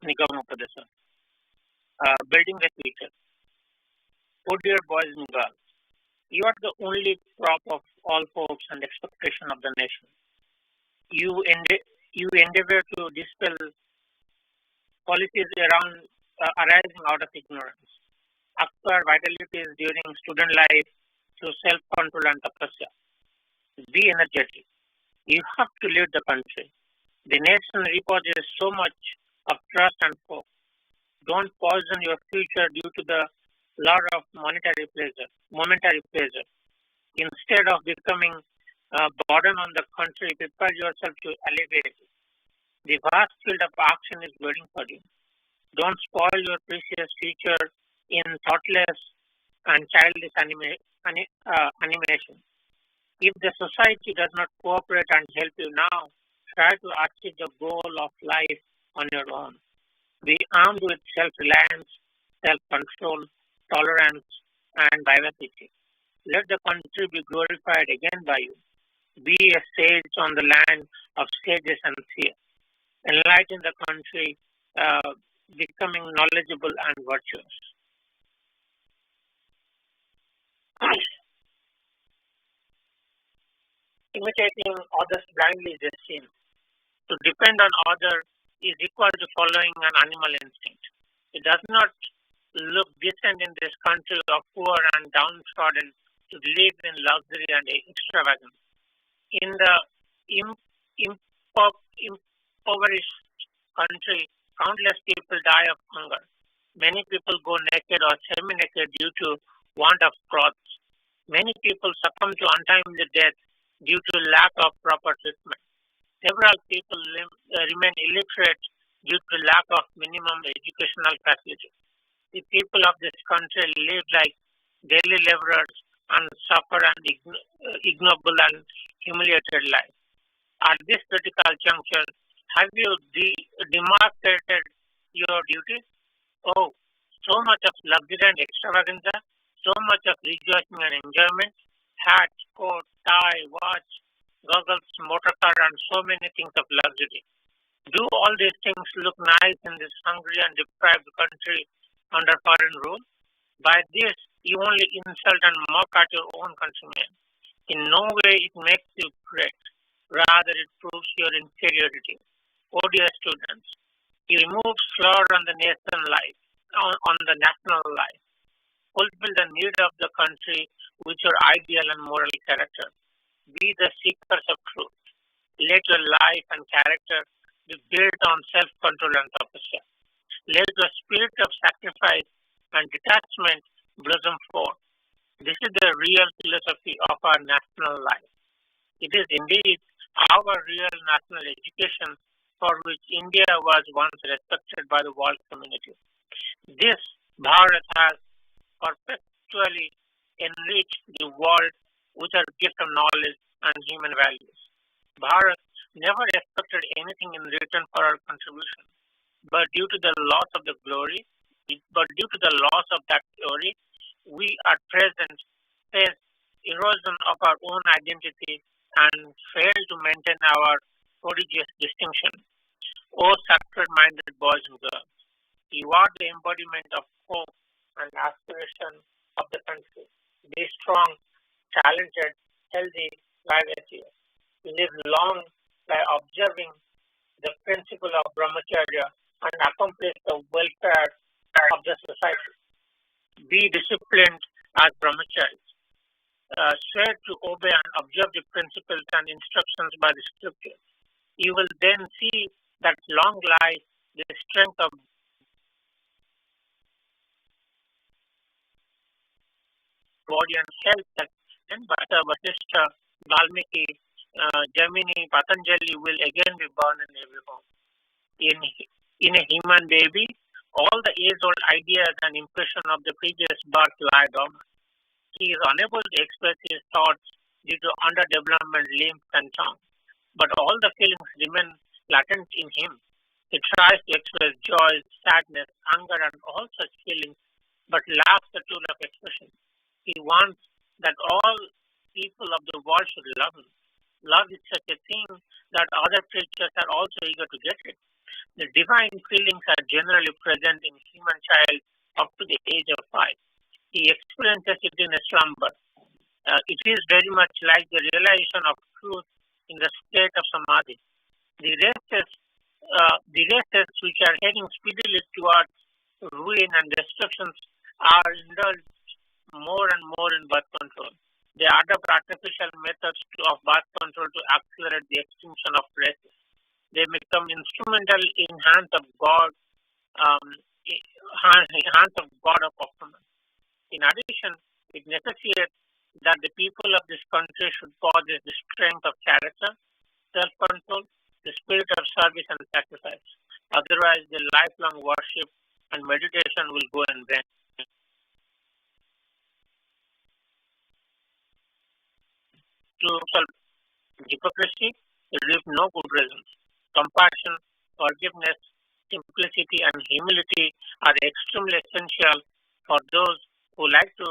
Nigamapadesa. Building the future. Oh dear boys and girls, you are the only crop of all hopes and expectation of the nation. You endeavor to dispel policies arising out of ignorance, acquire vitalities during student life through self-control and tapasya. Be energetic. You have to lead the country. The nation reposes so much of trust and hope. Don't poison your future due to the lure of momentary pleasure. Instead of becoming a burden on the country, prepare yourself to elevate it. The vast field of action is waiting for you. Don't spoil your precious future in thoughtless and childish animation. If the society does not cooperate and help you now, try to achieve the goal of life on your own. Be armed with self-reliance, self-control, tolerance, and vivacity. Let the country be glorified again by you. Be a sage on the land of sages and seers. Enlighten the country, becoming knowledgeable and virtuous. Imitating others blindly is a sin. To depend on others is equal to following an animal instinct. It does not look decent in this country of poor and downtrodden to live in luxury and extravagance. In the impoverished country, countless people die of hunger. Many people go naked or semi-naked due to want of clothes. Many people succumb to untimely death due to lack of proper treatment. Several people remain illiterate due to lack of minimum educational facilities. The people of this country live like daily laborers and suffer an ignoble and humiliated life. At this critical juncture, have you demarcated your duties? Oh, so much of luxury and extravaganza, so much of rejoicing and enjoyment, hat, coat, tie, watch, goggles, motor car, and so many things of luxury. Do all these things look nice in this hungry and deprived country under foreign rule? By this, you only insult and mock at your own countrymen. In no way it makes you great. Rather, it proves your inferiority. Oh dear students, you remove slur on the nation life, on the national life. Fulfill the need of the country with your ideal and moral character. Be the seekers of truth. Let your life and character be built on self-control and tapasya. Let the spirit of sacrifice and detachment blossom forth. This is the real philosophy of our national life. It is indeed our real national education for which India was once respected by the world community. This Bharat has perpetually enriched the world with her gift of knowledge and human values. Bharat never expected anything in return for our contribution, but due to the loss of that glory, we at present face erosion of our own identity and fail to maintain our prodigious distinction. O sacred-minded boys and girls, you are the embodiment of hope and aspiration of the country. Be strong, talented, healthy, vivacious. Live long by observing the principle of brahmacharya and accomplish the welfare of the society. Be disciplined as brahmacharis. Swear to obey and observe the principles and instructions by the scriptures. You will then see that long lies the strength of body and health that Bhatta, Vasishtha, Valmiki, Jamini, Patanjali will again be born in every home. In a human baby, all the age-old ideas and impression of the previous birth lie dormant. He is unable to express his thoughts due to underdevelopment limbs and tongue, but all the feelings remain latent in him. He tries to express joy, sadness, anger, and all such feelings, but lacks the tool of expression. He wants that all people of the world should love him. Love is such a thing that other creatures are also eager to get it. The divine feelings are generally present in human child up to the age of 5. He experiences it in a slumber. It is very much like the realization of truth in the state of samadhi. The races which are heading speedily towards ruin and destruction are indulged more and more in birth control. They adopt artificial methods of birth control to accelerate the extinction of races. They become instrumental in hands of God, hands of God of performance. In addition, it necessitates that the people of this country should possess the strength of character, self-control, the spirit of service and sacrifice. Otherwise, the lifelong worship and meditation will go in vain. To solve hypocrisy, there is no good reasons. Compassion, forgiveness, simplicity, and humility are extremely essential for those who like to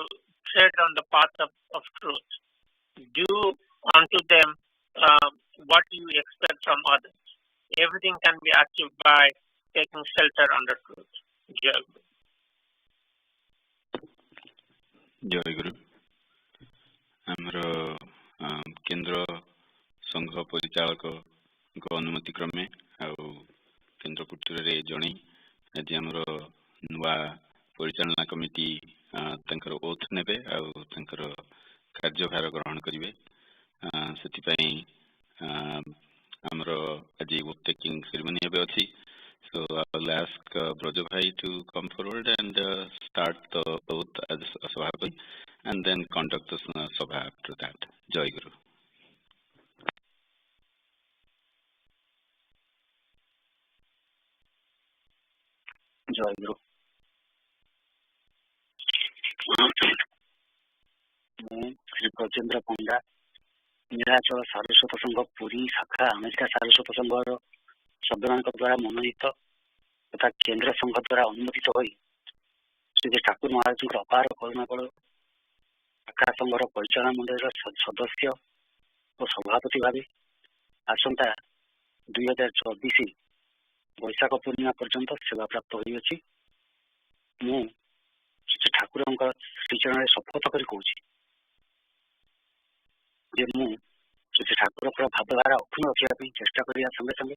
tread on the path of truth. Do unto them what you expect from others. Everything can be achieved by taking shelter under truth. Jai Guru. जय गुरु आमर केन्द्र संघ परिचालक अनुमति क्रमे केन्द्र कुटीर जड़े आज आमर नुआ परिचालना कमिटी ओथ ने कार्यभार ग्रहण करेंगे से आमर आज ओथ टेकिंग सेरेमनी अच्छी. So I'll ask Braja Bhai to come forward and start the oath as a Sabhapati and then conduct the Sabha after that. Jai Guru. Jai Guru. Shri Brajendra Panda Nilachal Saraswat Sangha Puri शाखा America Saraswat संघ सभ्य मान द्वारा मनोनीत तथा केन्द्र संघ द्वारा अनुमोदित हो श्री ठाकुर महाराज अपार करुणा बल शाखा संघर परिचालन मंडल सदस्य और सभापति भाव आसंता 2024 बैशाख पूर्णिमा पर्यंत सेवा प्राप्त होई अछि. मु श्री ठाकुर श्रीचरण शपथ कर कहूँ जे मु श्री ठाकुर भावधारा अक्षुण्ण रखा चेष्टा करने संगे संगे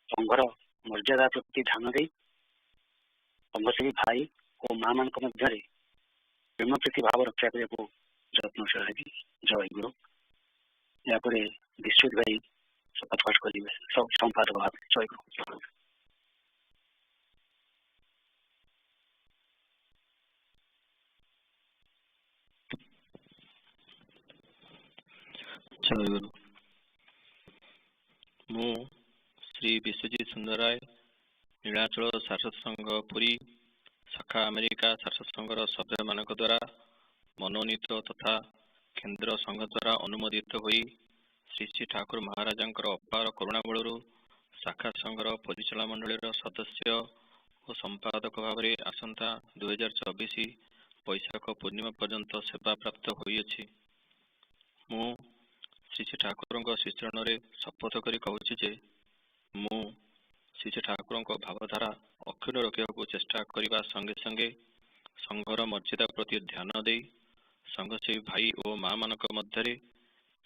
संघर मर्यादा प्रति ध्यान दे संघसेवी भाई और माँ मान मध्य प्रेम प्रीति भाव रक्षा करने को यत्नशील है. जय गुरु. यापर विश्वजित भाई शपथ पाठ करेंगे संपादक भाव. जय गुरु. जय गुरु. मु श्री विश्वजित सुंदराय नीलाचल सारस्वत संघ पुरी शाखा अमेरिका सारस्वत संघर सभ्य मान द्वारा मनोनीत तथा केन्द्र संघ द्वारा अनुमोदित होई श्री श्री ठाकुर महाराज अपार करुणा बल शाखा संघर परिचालन मंडल सदस्य और संपादक भाव में आसंता 2024 बैशाख पूर्णिमा पर्यंत सेवा प्राप्त होइछि. मु श्री श्री ठाकुर श्रीचरण शपथ कर कहूँ जे मु श्री श्री ठाकुर भावधारा अक्षुण्ण रखा चेष्टा करने संगे संगे संघर मर्यादा प्रति ध्यान दे संघसेवी भाई और माँ मान मध्य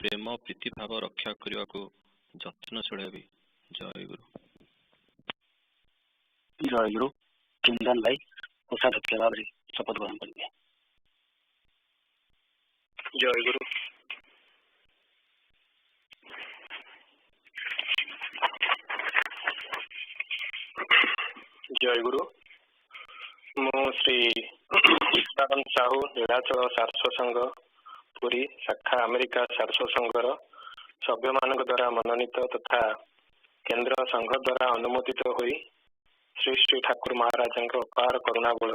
प्रेम प्रीति भाव रक्षा करने को यत्नशील हेबी. जय गुरु. जय गुरु. चंदन भाई कोषाध्यक्ष भाव में शपथ ग्रहण करेंगे. जय गुरु. जय गुरु. मु श्री साहू नीलाचल सारस्वत संघ पुरी शाखा अमेरिका सारस्वत संघर सभ्य मान द्वारा मनोनीत तथा केन्द्र संघ द्वारा अनुमोदित होई श्री श्री ठाकुर महाराज अपार करुणा बल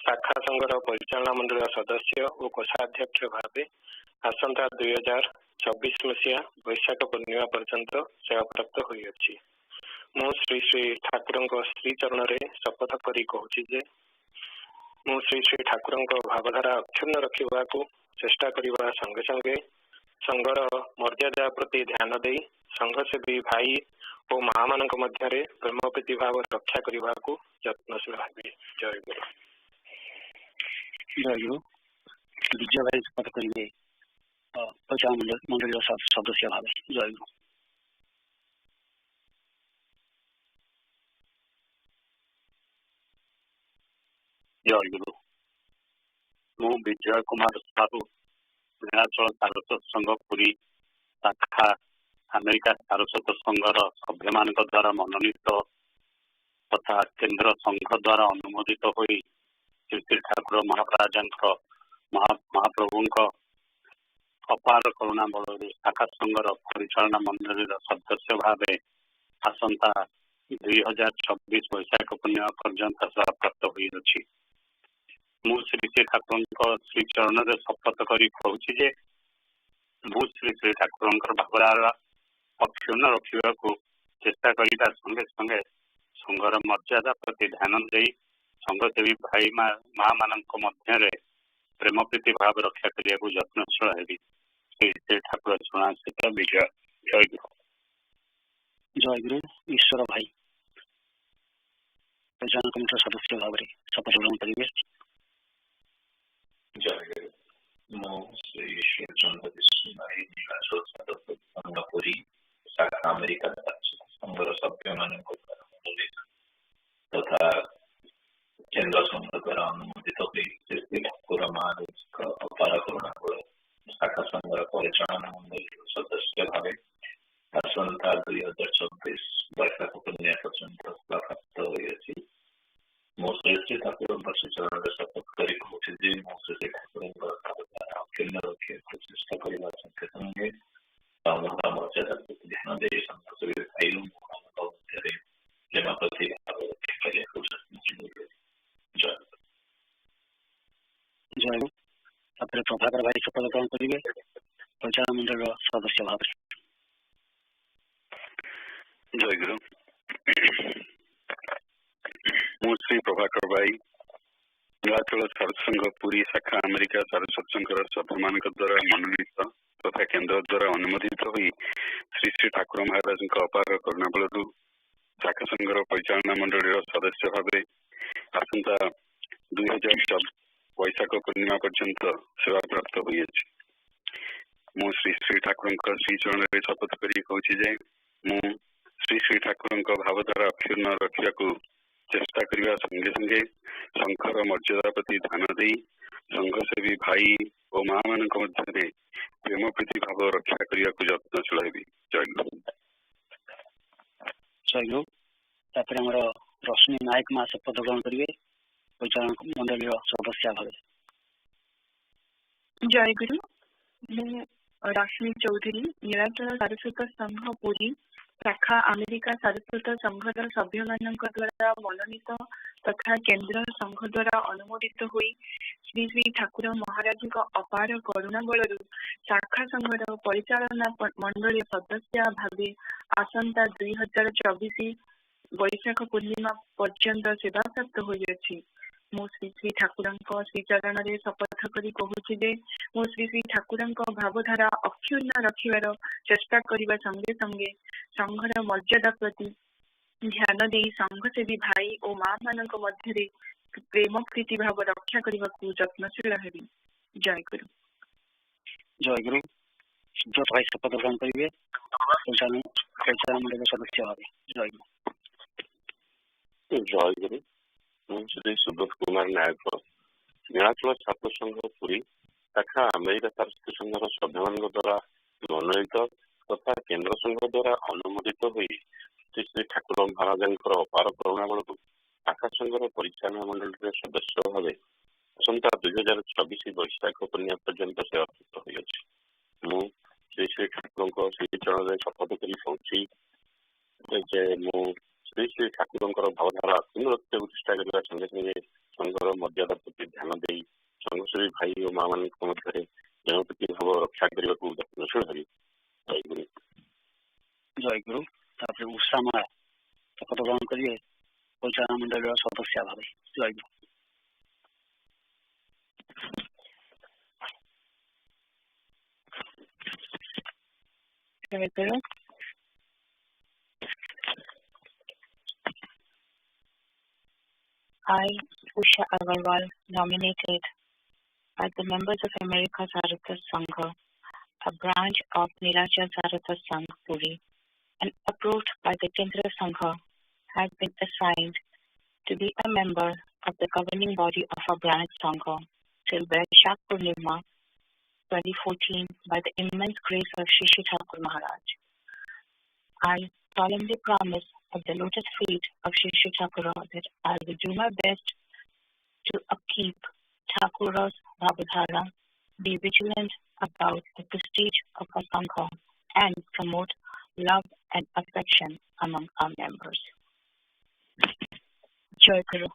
शाखा संघर परिचालन मंडल सदस्य और कोषाध्यक्ष भाव आसंता 2024 मसीहा बैशाख पूर्णिमा पर्यंत सेवा प्राप्त होई अछि. मु श्री श्री ठाकुर श्रीचरण शपथ करी कहूँ जे मु श्री श्री ठाकुर भावधारा अक्षुण्ण रखा चेष्टा करने संगे संगे संघर मर्यादा प्रति ध्यान दे संघसेवी भाई ଓ ମା ମାନଙ୍କ ମଧ୍ୟରେ ପ୍ରେମ ପ୍ରୀତି ଭାବ ରକ୍ଷା କରିବାକୁ ଯତ୍ନଶୀଳ ହେବି। ଜୟ ଗୁରୁ। ଜୟ ଗୁରୁ। ବିଜୟ ଭାଇ ଶପଥ କରିବେ ପରିଚାଳନା ମଣ୍ଡଳୀର ସଦସ୍ୟ ଭାବେ। ଜୟ ଗୁରୁ। ଜୟ ଗୁରୁ। ମୁଁ ବିଜୟ କୁମାର ସାହୁ ନୀଳାଚଳ ସାରସ୍ୱତ ସଂଘ ପୁରୀ ଶାଖା ଆମେରିକା ସାରସ୍ୱତ ସଂଘର ସଭ୍ୟମାନଙ୍କ ଦ୍ୱାରା ମନୋନୀତ ତଥା କେନ୍ଦ୍ର ସଂଘ ଦ୍ୱାରା ଅନୁମୋଦିତ ହୋଇ ଶ୍ରୀ ଶ୍ରୀ ଠାକୁର ମହାପ୍ରଭୁଙ୍କ ଅପାର କରୁଣା ବଳରେ ଶାଖା ସଂଘର ପରିଚାଳନା ମଣ୍ଡଳୀର ସଦସ୍ୟ ଭାବେ ଆସନ୍ତା 2024 ବୈଶାଖ ପୂର୍ଣ୍ଣିମା ପର୍ଯ୍ୟନ୍ତ ସେବାପ୍ରାପ୍ତ ହୋଇଅଛି। ମୁଁ ଶ୍ରୀ ଶ୍ରୀ ଠାକୁରଙ୍କ ଶ୍ରୀଚରଣରେ ଶପଥ କରି କହୁଛି ଯେ ମୁଁ ଶ୍ରୀ ଶ୍ରୀ ଠାକୁରଙ୍କର ଭାବଧାରା ଅକ୍ଷୁଣ୍ଣ ରଖିବାକୁ ଚେଷ୍ଟା କରିବା ସଙ୍ଗେ ସଙ୍ଗେ ସଂଘର ମର୍ଯ୍ୟାଦା ପ୍ରତି ଧ୍ୟାନ ଦେଇ ସଂଘସେବୀ ଭାଇ ମା ମାନଙ୍କ ମଧ୍ୟରେ ପ୍ରେମ ପ୍ରୀତି ଭାବ ରକ୍ଷା କରିବାକୁ ଯତ୍ନଶୀଳ ହେବି। ଶ୍ରୀ ଶ୍ରୀ ଠାକୁର ଶୁଣାଶିତ ବିଜୟ। ଜୟ ଗୁରୁ। ଜୟ ଗୁରୁ। ଈଶ୍ୱର ଭାଇ ପରିଚାଳନା କମିଟିର ସଦସ୍ୟ ଭାବରେ ଶପଥ ଗ୍ରହଣ କରିବେ। ଜୟ ଗୁରୁ। ମୁଁ ଶ୍ରୀ ଈଶ୍ୱରଚନ୍ଦ୍ର ବିଷ୍ଣୁ ଭାଇ ନୀଳାଚଳ ସାରସ୍ୱତ ସଂଘ ପୁରୀ ଶାଖା ଆମେରିକା ସାରସ୍ୱତ ସଂଘର ସଭ୍ୟମାନଙ୍କ ଦ୍ୱାରା ମନୋନୀତ ତଥା କେନ୍ଦ୍ର ସଂଘ ଦ୍ୱାରା ଅନୁମୋଦିତ ହୋଇ ଶ୍ରୀ ଶ୍ରୀ ଠାକୁର ମହାରାଜଙ୍କ ଅପାର କରୁଣା ବଳରେ ଶାଖା ସଂଘର ପରିଚାଳନା ମଣ୍ଡଳୀର ସଦସ୍ୟ ଭାବେ ଆସନ୍ତା 2024 ବୈଶାଖ ପୂର୍ଣ୍ଣିମା ପର୍ଯ୍ୟନ୍ତ ସେବାପ୍ରାପ୍ତ ହୋଇଅଛି। ମୁଁ ଶ୍ରୀ ଶ୍ରୀ ଠାକୁରଙ୍କ ଶ୍ରୀଚରଣରେ ଶପଥ କରି କହୁଛି ଯେ ମୁଁ ଶ୍ରୀ ଶ୍ରୀ ଠାକୁରଙ୍କର ଭାବଧାରା ଅକ୍ଷୁଣ୍ଣ ରଖିବାକୁ ଚେଷ୍ଟା କରିବା ସଙ୍ଗେ ସଙ୍ଗେ ସଂଘର ମର୍ଯ୍ୟାଦା ପ୍ରତି ଧ୍ୟାନ ଦେଇ ସଂଘସେବୀ ଭାଇ ମାନଙ୍କ ମଧ୍ୟରେ ପ୍ରେମ ପ୍ରତି ଭାବ ରକ୍ଷା କରିବାକୁ ଯତ୍ନଶୀଳ ହେବି। ଜୟ ଗୁରୁ। ତାପରେ ପ୍ରଭାକର ଭାଇ ଶପଥ ଗ୍ରହଣ କରିବେ ପରିଚାଳନା ମଣ୍ଡଳୀର ସଦସ୍ୟ ଭାବରେ। ଜୟ ଗୁରୁ। ମୁଁ ଶ୍ରୀ ପ୍ରଭାକର ଭାଇ ନୀଳାଚଳ ସାରସ୍ୱତ ସଂଘ ପୁରୀ ଶାଖା ଆମେରିକା ସାରସ୍ୱତ ସଂଘର ସଭ୍ୟମାନଙ୍କ ଦ୍ୱାରା ମନୋନୀତ ତଥା କେନ୍ଦ୍ର ଦ୍ୱାରା ଅନୁମୋଦିତ ହୋଇ ଶ୍ରୀ ଶ୍ରୀ ଠାକୁର ମହାରାଜଙ୍କ ଅପାର କରୁଣା ବଳରୁ ଶାଖା ସଂଘର ପରିଚାଳନା ମଣ୍ଡଳୀର ସଦସ୍ୟ ଭାବେ ଆସନ୍ତା 2024 ବୈଶାଖ ପୂର୍ଣ୍ଣିମା ପର୍ଯ୍ୟନ୍ତ ସେବାପ୍ରାପ୍ତ ହୋଇଅଛି। ମୁଁ ଶ୍ରୀ ଶ୍ରୀ ଠାକୁରଙ୍କ ଶ୍ରୀଚରଣରେ ଶପଥ କରି କହୁଛି ଯେ ମୁଁ ଶ୍ରୀ ଶ୍ରୀ ଠାକୁରଙ୍କ ଭାବଧାରା ଅକ୍ଷୁଣ୍ଣ ରଖିବାକୁ ଚେଷ୍ଟା କରିବା ସଙ୍ଗେ ସଙ୍ଗେ ସଂଘର ମର୍ଯ୍ୟାଦା ପ୍ରତି ଧ୍ୟାନ ଦେଇ ସଂଘସେବୀ ଭାଇ ଓ ମା ମାନଙ୍କ ମଧ୍ୟରେ ପ୍ରେମ ପ୍ରୀତି ଭାବ ରକ୍ଷା କରିବାକୁ ଯତ୍ନଶୀଳ ହେବି। ଜୟ ଗୁରୁ। ଜୟ ଗୁରୁ। ତାପରେ ଆମର ରଶ୍ମି ନାୟକ ମା ଶପଥ ଗ୍ରହଣ କରିବେ ପରିଚାଳନା ମଣ୍ଡଳୀର ସଦସ୍ୟ ଭାବେ। ଜୟ ଗୁରୁ। ମୁଁ ରଶ୍ମି ଚୌଧୁରୀ ନୀଳାଚଳ ସାରସ୍ୱତ ସଂଘ ପୁରୀ ଶାଖା ଆମେରିକା ସାରସ୍ୱତ ସଂଘର ସଭ୍ୟମାନଙ୍କ ଦ୍ୱାରା ମନୋନୀତ ତଥା କେନ୍ଦ୍ର ସଂଘ ଦ୍ୱାରା ଅନୁମୋଦିତ ହୋଇ ଶ୍ରୀ ଶ୍ରୀ ଠାକୁର ମହାରାଜଙ୍କ ଅପାର କରୁଣା ବଳରୁ ଶାଖା ସଂଘର ପରିଚାଳନା ମଣ୍ଡଳୀ ସଦସ୍ୟ ଭାବେ ଆସନ୍ତା 2024 ବୈଶାଖ ପୂର୍ଣ୍ଣିମା ପର୍ଯ୍ୟନ୍ତ ସେବାପ୍ରାପ୍ତ ହୋଇଅଛି। ମୁଁ ଶ୍ରୀ ଶ୍ରୀ ଠାକୁରଙ୍କ ଶ୍ରୀଚରଣରେ ଶପଥ କରି କହୁଛି ଯେ ମୁଁ ଶ୍ରୀ ଶ୍ରୀ ଠାକୁରଙ୍କ ଭାବଧାରା ଅକ୍ଷୁଣ୍ଣ ରଖିବାର ଚେଷ୍ଟା କରିବା ସଙ୍ଗେ ସଙ୍ଗେ ସଂଘର ମର୍ଯ୍ୟାଦା ପ୍ରତି ଧ୍ୟାନ ଦେଇ ସଂଘସେବୀ ଭାଇ ଓ ମା ମାନଙ୍କ ମଧ୍ୟରେ ପ୍ରେମ ପ୍ରୀତି ଭାବ ରକ୍ଷା କରିବାକୁ ଯତ୍ନଶୀଳ ହେବି। ଜୟ ଗୁରୁ। ଜୟ ଗୁରୁ। ସୁବ୍ରତ ଭାଇ ଶପଥ ଗ୍ରହଣ କରିବେ ପରିଚାଳନା ମଣ୍ଡଳୀର ସଦସ୍ୟ ଭାବେ। ଜୟ ଗୁରୁ। ଜୟ ଗୁରୁ। ମୁଁ ଶ୍ରୀ ସୁବ୍ରତ କୁମାର ନାୟକ ନୀଳାଚଳ ସାରସ୍ୱତ ସଂଘ ପୁରୀ ଶାଖା ଆମେରିକା ସାରସ୍ୱତ ସଂଘର ସଭ୍ୟମାନଙ୍କ ଦ୍ୱାରା ମନୋନୀତ ତଥା କେନ୍ଦ୍ର ସଂଘ ଦ୍ୱାରା ଅନୁମୋଦିତ ହୋଇ ଶ୍ରୀ ଶ୍ରୀ ଠାକୁର ମହାରାଜଙ୍କର ଅପାର କରୁଣା ବଳକୁ ଶାଖା ସଂଘର ପରିଚାଳନା ମଣ୍ଡଳୀର ସଦସ୍ୟ ଭାବେ ଆସନ୍ତା 2024 ବୈଶାଖ ପୂର୍ଣ୍ଣିମା ପର୍ଯ୍ୟନ୍ତ ସେବାପ୍ରାପ୍ତ ହୋଇଅଛି। ମୁଁ ଶ୍ରୀ ଶ୍ରୀ ଠାକୁରଙ୍କ ଶ୍ରୀଚରଣରେ ଶପଥ କରି କହୁଛି ଯେ ମୁଁ ଶ୍ରୀ ଶ୍ରୀ ଠାକୁରଙ୍କର ଭାବଧାରା ଅକ୍ଷୁଣ୍ଣ ରଖିବାକୁ ଚେଷ୍ଟା କରିବା ସଙ୍ଗେ ସଙ୍ଗେ ସଂଘର ମର୍ଯ୍ୟାଦା ପ୍ରତି ଧ୍ୟାନ ଦେଇ ସଂଘସେବୀ ଭାଇ ଓ ମା ମାନଙ୍କ ମଧ୍ୟରେ ପ୍ରେମ ପ୍ରୀତି ଭାବ ରକ୍ଷା କରିବାକୁ ଯତ୍ନଶୀଳ ହେବି। ଜୟ ଗୁରୁ। ଜୟ ଗୁରୁ। ତାପରେ ଉଷା ମା ଶପଥ ଗ୍ରହଣ କରିବେ ପରିଚାଳନା ମଣ୍ଡଳୀର ସଦସ୍ୟ ଭାବେ। ଜୟ ଗୁରୁ। I, Usha Agarwal, nominated by the members of America Saraswata Sangha, a branch of Nilachal Saraswata Sangha Puri, and approved by the Kendra Sangha, has been assigned to be a member of the governing body of our branch Sangha till Vaishak Purnima 2014 by the immense grace of Shri Shri Thakur Maharaj. I solemnly promise at the lotus feet of Shri Shri Thakur that I will do my best to upkeep Thakur's Bhavadhara, be vigilant about the prestige of our Sangha, and promote love and affection among our members. Jai Guru.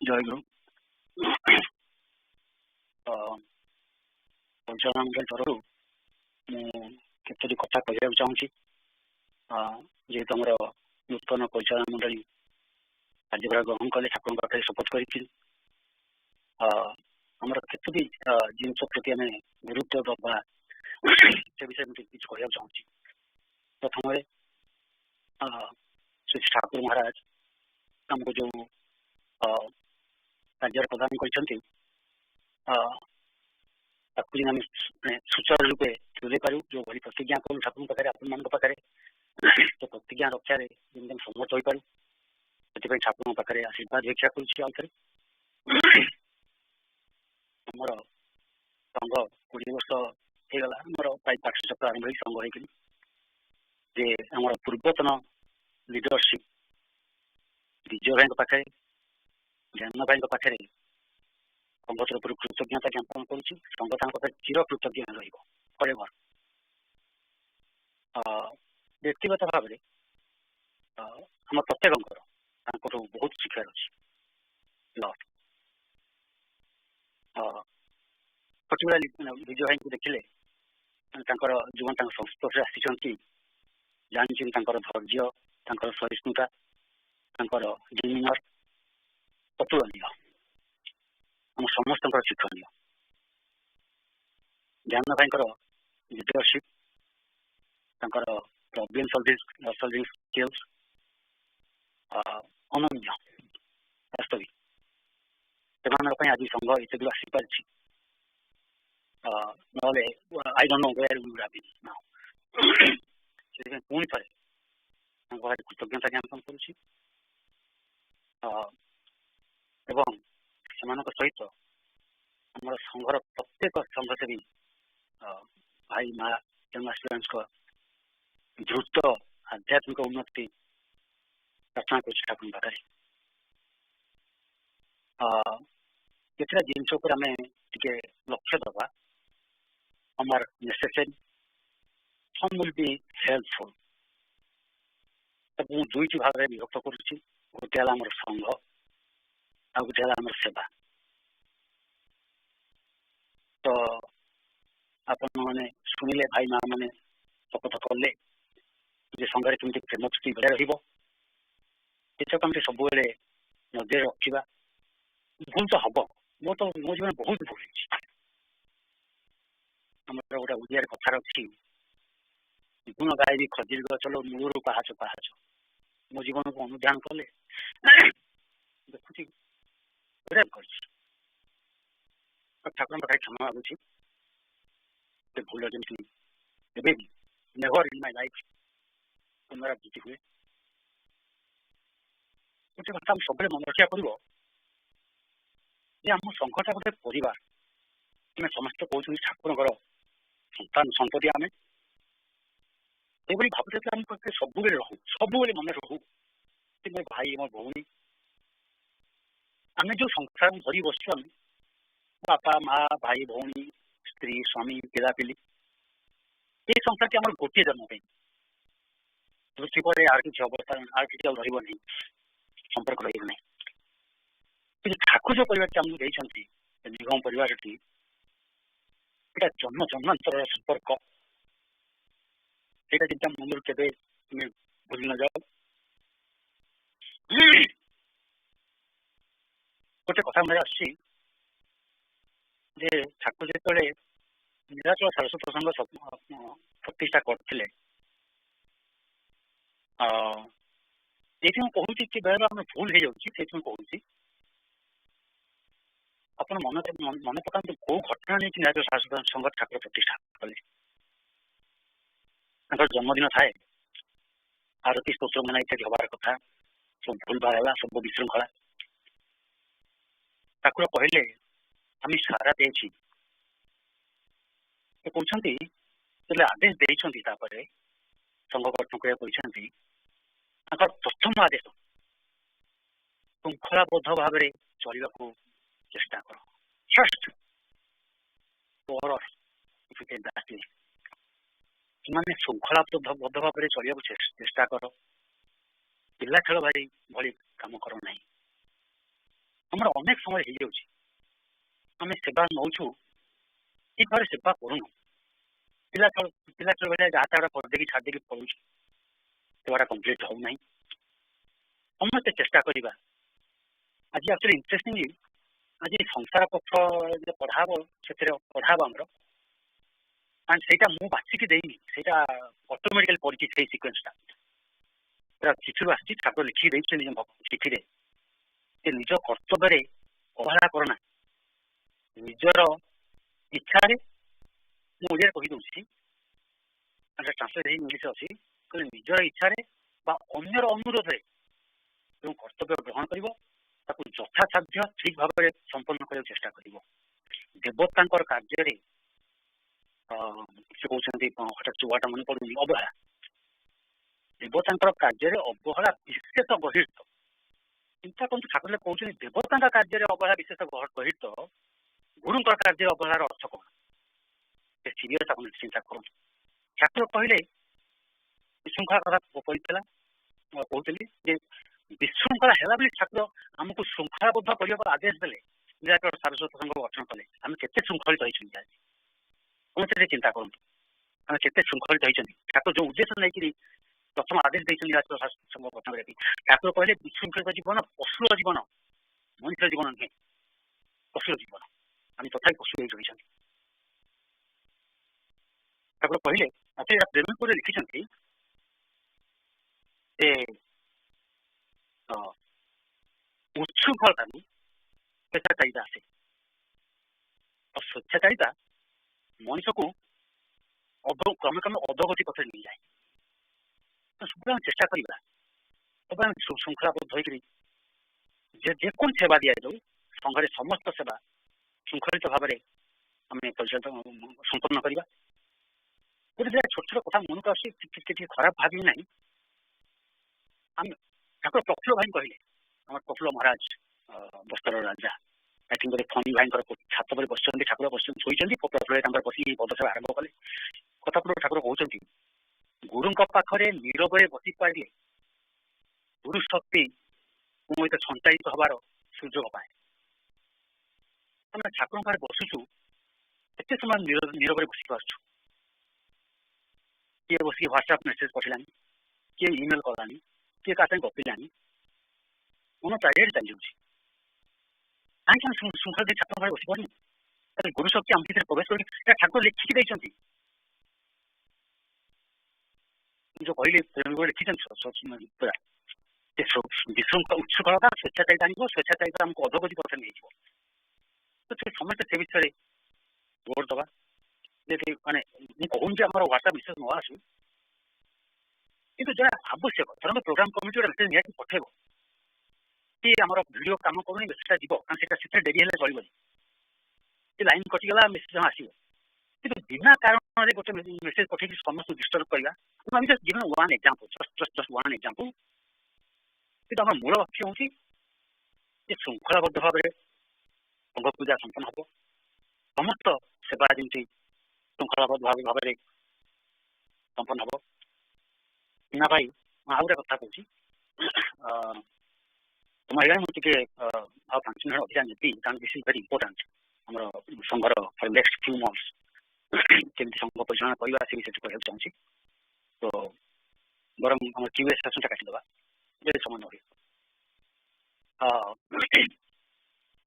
Jai Guru. ପରିଚାଳନା ମଣ୍ଡଳୀ ତରଫରୁ ମୁଁ କେତୋଟି କଥା କହିବାକୁ ଚାହୁଁଛି। ଯେହେତୁ ଆମର ନୂତନ ପରିଚାଳନା ମଣ୍ଡଳୀ କାର୍ଯ୍ୟଭାର ଗ୍ରହଣ କଲେ ଠାକୁରଙ୍କ ପାଖରେ ଶପଥ କରିଥିଲି ଆମର କେତୋଟି ଜିନିଷ ପ୍ରତି ଆମେ ଗୁରୁତ୍ୱ ଦେବା ସେ ବିଷୟରେ ମୁଁ କିଛି କହିବାକୁ ଚାହୁଁଛି। ପ୍ରଥମରେ ଶ୍ରୀ ଠାକୁର ମହାରାଜ ଆମକୁ ଯେଉଁ କାର୍ଯ୍ୟ ପ୍ରଦାନ କରିଛନ୍ତି ତାକୁ ଯେମିତି ଆମେ ସୁଚାରୁ ରୂପେ ତୁଲେଇ ପାରୁ, ଯେଉଁଭଳି ପ୍ରତିଜ୍ଞା କରୁ ଠାକୁରଙ୍କ ପାଖରେ ଆପଣମାନଙ୍କ ପାଖରେ ସେ ପ୍ରତିଜ୍ଞା ରକ୍ଷାରେ ଯେମିତି ଆମେ ସମର୍ଥ ହୋଇପାରୁ, ସେଥିପାଇଁ ଠାକୁରଙ୍କ ପାଖରେ ଆଶୀର୍ବାଦ ଭିକ୍ଷା କରୁଛି। ଆଉ ଥରେ ଆମର ସଂଘ 20 ବର୍ଷ ହେଇଗଲା, ଆମର ପ୍ରାୟ 500 ଚକ୍ର ଆରମ୍ଭ ହେଇ ସଂଘ ହେଇକରି ଯେ ଆମର ପୂର୍ବତନ ଲିଡରସିପ୍ ବିଜୟ ଭାଇଙ୍କ ପାଖରେ, ଜ୍ଞାନ ଭାଇଙ୍କ ପାଖରେ ସଂଘ ତରଫରୁ କୃତଜ୍ଞତା ଜ୍ଞାପନ କରୁଛି। ସଂଘ ତାଙ୍କ ପାଖରେ ଚିର କୃତଜ୍ଞ ରହିବ ଫରେଭର। ବ୍ୟକ୍ତିଗତ ଭାବରେ ଆମ ପ୍ରତ୍ୟେକଙ୍କର ତାଙ୍କଠୁ ବହୁତ ଶିକ୍ଷାର ଅଛି। ପର୍ଟିକୁଲାରଲି ବିଜୟ ଭାଇଙ୍କୁ ଦେଖିଲେ ତାଙ୍କର ଯେଉଁମାନେ ତାଙ୍କ ସଂସ୍ପର୍ଶରେ ଆସିଛନ୍ତି ଜାଣିଛନ୍ତି ତାଙ୍କର ଧୈର୍ଯ୍ୟ, ତାଙ୍କର ସହିଷ୍ଣୁତା, ତାଙ୍କର ଡିମିନର ଅତୁଳନୀୟ, ଆମ ସମସ୍ତଙ୍କର ଶିକ୍ଷଣୀୟ। ଜ୍ଞାନ ଭାଇଙ୍କର ଲିଡରସିପ୍, ତାଙ୍କର ପ୍ରୋବ୍ଲେମ ସଲଭିଂ ସ୍କିଲ୍ସ ଅନନ୍ୟ ବାସ୍ତବିକ। ସେମାନଙ୍କ ପାଇଁ ଆଜି ସଂଘ ଏତେ ଦୂର ଆସିପାରିଛି, ନହେଲେ I don't know where we would have been now. ସେଥିପାଇଁ ପୁଣି ଥରେ ତାଙ୍କ ପାଖରେ କୃତଜ୍ଞତା ଜ୍ଞାପନ କରୁଛି ଏବଂ ସେମାନଙ୍କ ସହିତ ଆମର ସଂଘର ପ୍ରତ୍ୟେକ ସଂଘସେବୀ ଭାଇ ମା ଜନ୍ମାଷ୍ଟମୀଙ୍କ ଦ୍ରୁତ ଆଧ୍ୟାତ୍ମିକ ଉନ୍ନତି ପ୍ରାର୍ଥନା କରୁଛି ଠାକୁରଙ୍କ ପାଖରେ। କେତେଟା ଜିନିଷ ଉପରେ ଆମେ ଟିକେ ଲକ୍ଷ୍ୟ ଦେବା। ଆମର necessary, SUM will be helpful. ତାକୁ ମୁଁ ଦୁଇଟି ଭାଗରେ ବିଭକ୍ତ କରୁଛି। ଗୋଟେ ହେଲା ଆମର ସଂଘ, ଆଉ ଗୋଟେ ହେଲା ଆମର ସେବା। ତ ଆପଣମାନେ ଶୁଣିଲେ, ଭାଇ ମା ମାନେ ଶପଥ କଲେ ଯେ ସଂଘରେ କେମିତି ପ୍ରେମ ପ୍ରୀତି ବଜାୟ ରହିବ, ଏସବୁ ଆମେ ସବୁବେଳେ ନଜରରେ ରଖିବା। ଭୁଲ ତ ହବ, ମୋ ଜୀବନରେ ବହୁତ ଭୁଲ ହେଇଛି। ଆମର ଗୋଟେ ଓଡ଼ିଆରେ କଥାରେ ଅଛି, ଗୁଣ ଗାଇବି ଖଜୁରୀ ଗଛର ମୂଳରୁ ପାହାଚ ପାହାଚ। ମୋ ଜୀବନକୁ ଅନୁଧ୍ୟାନ କଲେ ଦେଖୁଛି କରିଛି। ଠାକୁରଙ୍କ ପାଖରେ କ୍ଷମା ମାଗୁଛି। ଭୁଲ ଯେମିତି ଏବେ ବି ନେଭର ଇନ୍ ମାଇ ଲାଇଫ୍ ପୁନରାବୃତ୍ତି ହୁଏ। ଗୋଟେ କଥା ଆମେ ସବୁବେଳେ ମନେ ରଖିବାକୁ ପଡ଼ିବ ଯେ ଆମ ସଂଘଟା ଗୋଟେ ପରିବାର। ଆମେ ସମସ୍ତେ କହୁଛନ୍ତି ଠାକୁରଙ୍କର ସନ୍ତାନ ସମ୍ପତ୍ତି। ଆମେ ଏଭଳି ଭାବରେ ଆମ ପାଖରେ ସବୁବେଳେ ରହୁ, ସବୁବେଳେ ମନେ ରହୁ ଯେ ମୋ ଭାଇ, ମୋ ଭଉଣୀ, ଆମେ ଯେଉଁ ସଂସାର ଧରି ବସିଛୁ, ଆମେ ବାପା ମା, ଭାଇ ଭଉଣୀ, ସ୍ତ୍ରୀ ସ୍ୱାମୀ, ପିଲାପିଲି, ଏଇ ସଂସାରଟି ଆମର ଗୋଟିଏ ଜନ୍ମ ପାଇଁ। ପୃଥିବୀ ପରେ ଆଉ କିଛି ଅବସ୍ଥା, ଆଉ କିଛି ଆଉ ରହିବ ନାହିଁ, ସମ୍ପର୍କ ରହିବ ନାହିଁ। କିନ୍ତୁ ଠାକୁର ଯୋଉ ପରିବାରଟି ଆମକୁ ଦେଇଛନ୍ତି, ନିଗମ ପରିବାରଟି, ଏଇଟା ଜନ୍ମ ଜନ୍ମାନ୍ତରର ସମ୍ପର୍କ। ସେଇଟା ଯେମିତି ଆମ ମନରୁ କେବେ ଆମେ ଭୁଲି ନଯାଉ। ଗୋଟେ କଥା ମନେ ଆସୁଛି ଯେ ଠାକୁର ଯେତେବେଳେ ନୀଳାଚଳ ସାରସ୍ୱତ ସଂଘ ପ୍ରତିଷ୍ଠା କରିଥିଲେ, ये कहूँ कि बेले आम भूल हो जाऊँगी कहूँ आप मन पका कौ घटना नहीं निराचल सारस्वत संघ ठाकुर प्रतिष्ठा कले जन्मदिन थाए आरती स्तोत्र मना इत्यादि हबार कथा सब भूल भाल है सब विशृंखला ठाकुर कहले आम सारा देती कहते आदेश देती संघ गठन कर प्रथम आदेश श्रृंखलाबद्ध भाव में चलने को चेष्टा कर फर्स्ट मैंने श्रृंखलाबद्ध भाव में चलने को चेष्टा कर पिला खेल भाई भली कम कर ना आम अनेक समय हो जाए सेवा नौ ठीक भाव सेवा करूँ पिला खेल भाई जहाँ तक करदे छाड़ी पड़ू सेवाटा कम्प्लीट होना समस्त चेष्टा करवा आज एक्चुअली इंटरेस्टिंगली आज संसार पक्ष जो पढ़ाब से पढ़ाब आमर एंड से बाछिकी देनी से ऑटोमेटिकली पड़ी से सिक्वेन्सटा चिठी आसी ठाकुर लिखिक चिठी निज कर्तव्य अवहेला करना निजर इच्छा मुझे कहीदे ट्रांसलेट इंग्लीश अच्छी कहते निजर इच्छा अन्यर अनुरोध जो कर्तव्य ग्रहण कर यथासाध्य ठीक भाव में संपन्न करने चेष्टा कर देवता कार्य से कहते हठात चुवाटा मन पड़ूनी अवहेला देवता कार्य अवहेला विशेष गहित चिंता कर ठाकुर कहते देवता कार्य अवहेला विशेष गहित गुरु कार्य अवहेलार अर्थ कौन से सीरीयस आप चिंता कर ठाकुर कहले विशृंखला कथा कहते विशृंखला है ठाकुर आमको श्रृंखलाबद्ध करने को आदेश देले निराचल सारस्वत संघ गठन कले आम के श्रृंखलित होती कौन चिंता करूँ आम के श्रृंखलित होती ठाकुर जो उद्देश्य नहीं प्रथम आदेश देते निराचल सारस्वत संघ गठन करने ठाकुर कहले विशृंखलित जीवन पशुर जीवन मनुष्य जीवन नुहे पशुर जीवन आम तथा पशु रही ठाकुर कहले प्रेमपुर लिखिं उच्छृंखलता स्वेच्छाचारिता आसे और स्वेच्छाचारिता मनुष्य को क्रमे क्रमे अधोगति पथ नहीं जाए तो सब चेष्टा करवा श्रृंखलाबद्ध होकन सेवा दि जाऊ संघ समस्त सेवा श्रृंखलित भाव में आम संपन्न करवा गोटे छोट छोट कथा मन को आस खराब भावी ना आम ठाकुर प्रफुल्ल भाई कहले आम प्रफुल्ल महाराज बस्तर राजा आई थिंक गोटे फनी भाई छात पर बस ठाकुर बस शोचती प्रफुल्ल बस पदसेवा आरंभ कले कथा ठाकुर कहते गुरु पाखे नीरव बसी पारे गुरु शक्ति सहित संचालित हबार सुजोग पाए आम ठाकुर पाखे बसुचु एत समय नीरव बसी पार्छु किए बस व्हाट्सएप मेसेज पठिलानी किए इमेल कलानी किए क्या गपिलानी मन चारिड़े चली जाऊँगी कहीं श्रृंखला ठाकुर भाई बस पार्नु गुरु शक्ति आम भर प्रवेश कर ठाकुर लिखिक देती जो कहले लिखी पूरा विशृंखला उच्छृंखलता स्वेच्छाचारिता आन स्वेच्छाचारिता आमको अधोगति पथ नहीं तो समस्त से विषय जोर दवा माने कहूँ आम व्हाट्सएप मेसेज न आसू कि जरा आवश्यक धर प्रोग्राम कमिटी गोटे मेसेज निहाती पठेब कि आम भिडियो कम करूनी मेसेजटा जीव कारण डेरी है चलनी लाइन कटिगला मेसेज आसो कि बिना कारण गोटे मेसेज पठे समस्त डिस्टर्ब करवा I just given one example just one example कि आम मूल लक्ष्य हूँ श्रृंखलाबद्ध भाव में संघ पूजा संपन्न हम समस्त सेवा जमी श्रृंखलाबद्ध भाव में संपन्न हम ना भाई आउ गोटे कथा कहूँ समय मुझे 5 मिनट अधिका नेबी कारण दिस इज वेरी इंपोर्टेंट आम संघर फॉर नेक्स्ट फ्यू मंथ्स केमती संघ परिचालना करवा से विषय कहना चाहिए तो बरम आम क्यूए सेशन काटिदेवा जे समय न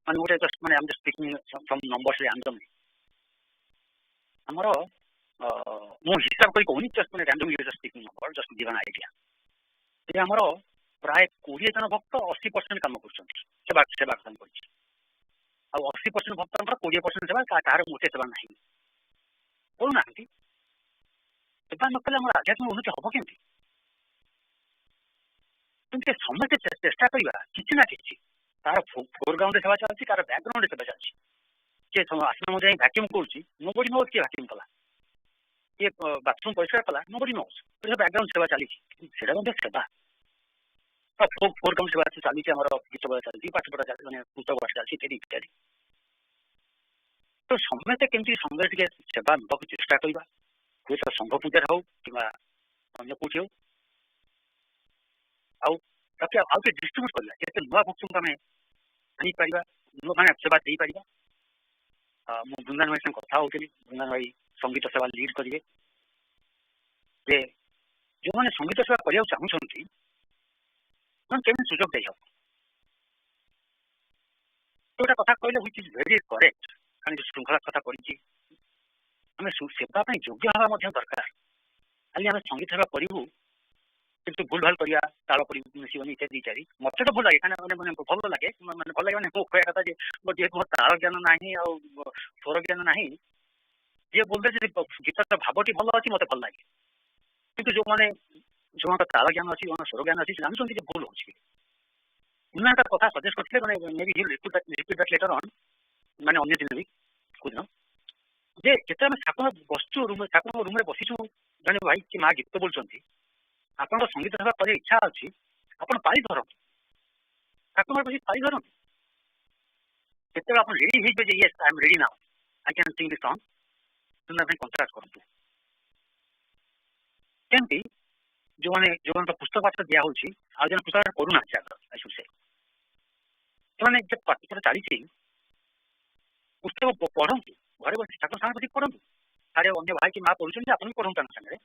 मैंने गोटे जस्ट मैंने आम just speaking from numbers randomly आमर मु हिसाब कर कहूनी जस्ट मैंने randomly just speaking number just given idea ये आमर प्राय 20 जन भक्त 80% काम कर सेवा काम कर 80% भक्त 20% सेवा कहार मोटे सेवा ना करूना सेवा नकले आम आध्यात्मिक उन्नति हम केमती समस्त चेष्टा करवा कि ना कि तार फोरग्राउंड सेवा चलती तार बैकग्राउंड सेवा चलती किए आसना जाए भैक्यूम कर नोबडी नोज किए भैक्यूम कला किए बाथरूम परिष्कार कला नोबडी नोज बैकग्राउंड सेवा चली सेवा फोरग्राउंड सेवा चली गीत बजा चलती पाठपढ़ा चलती मैंने पुस्तक पाठ चलती इत्यादि इत्यादि तो समस्ते केमती संघ टे सेवा नवाक चेष्टा करवा हुए तो संघ पूजार हो कि अन्य कौटी हो आउ डिस्ट्रीब्यूट करवा जिते नुआ भक्त को आम आनीपर मैंने सेवा दे पार मुझे बृंदान भाई संग कथा होती बृंदान भाई संगीत सेवा लीड करेंगे जो मैंने संगीत सेवा करने चाहूँगी केमी सुजोग दे गोटे कथा कहले व्हिच इज वेरी करेक्ट कारण जो श्रृंखला कथा करें आम सेवा योग्य हवा दरकार खाली आम संगीत सेवा करूँ कि भूल भाल करवा ताल मिसबन इत्यादि इत्यादि मत तो भल लगे मैंने भल लगे मैंने भल लगे मैंने कहया कथा जेहतु मोर ताल ज्ञान ना स्वर ज्ञान ना जी बोलते गीतर भावटी भल अच्छी मत भल लगे कि जो मैंने जो ताल ज्ञान अच्छी जो स्वर ज्ञान अच्छी जानते भूल हो उन्हें कथा सजेस्ट करते मैंने may be repeat that later on मैंने अन्य दिन भी कुछ दिन जे जिते आम ठाकुर बसचु ठाकुर रूम बसीचु जन भाई कि माँ गीत बोलते आपन संगीत सेवा कर इच्छा अच्छी आप पाई धर ठाकुर बस पाई धर जिते आप रेडी हो yes I am ready now I can sing this song तुम कंट्राक्ट करूँ केमती जो मैंने पुस्तक पाठ दिया आज जन पुस्तक करूना से पाठ चली पुस्तक पढ़ू घरे बस ठाकुर सामने बस पढ़ू सारे अन्य भाई कि माँ पढ़ुं आप पढ़ू सामने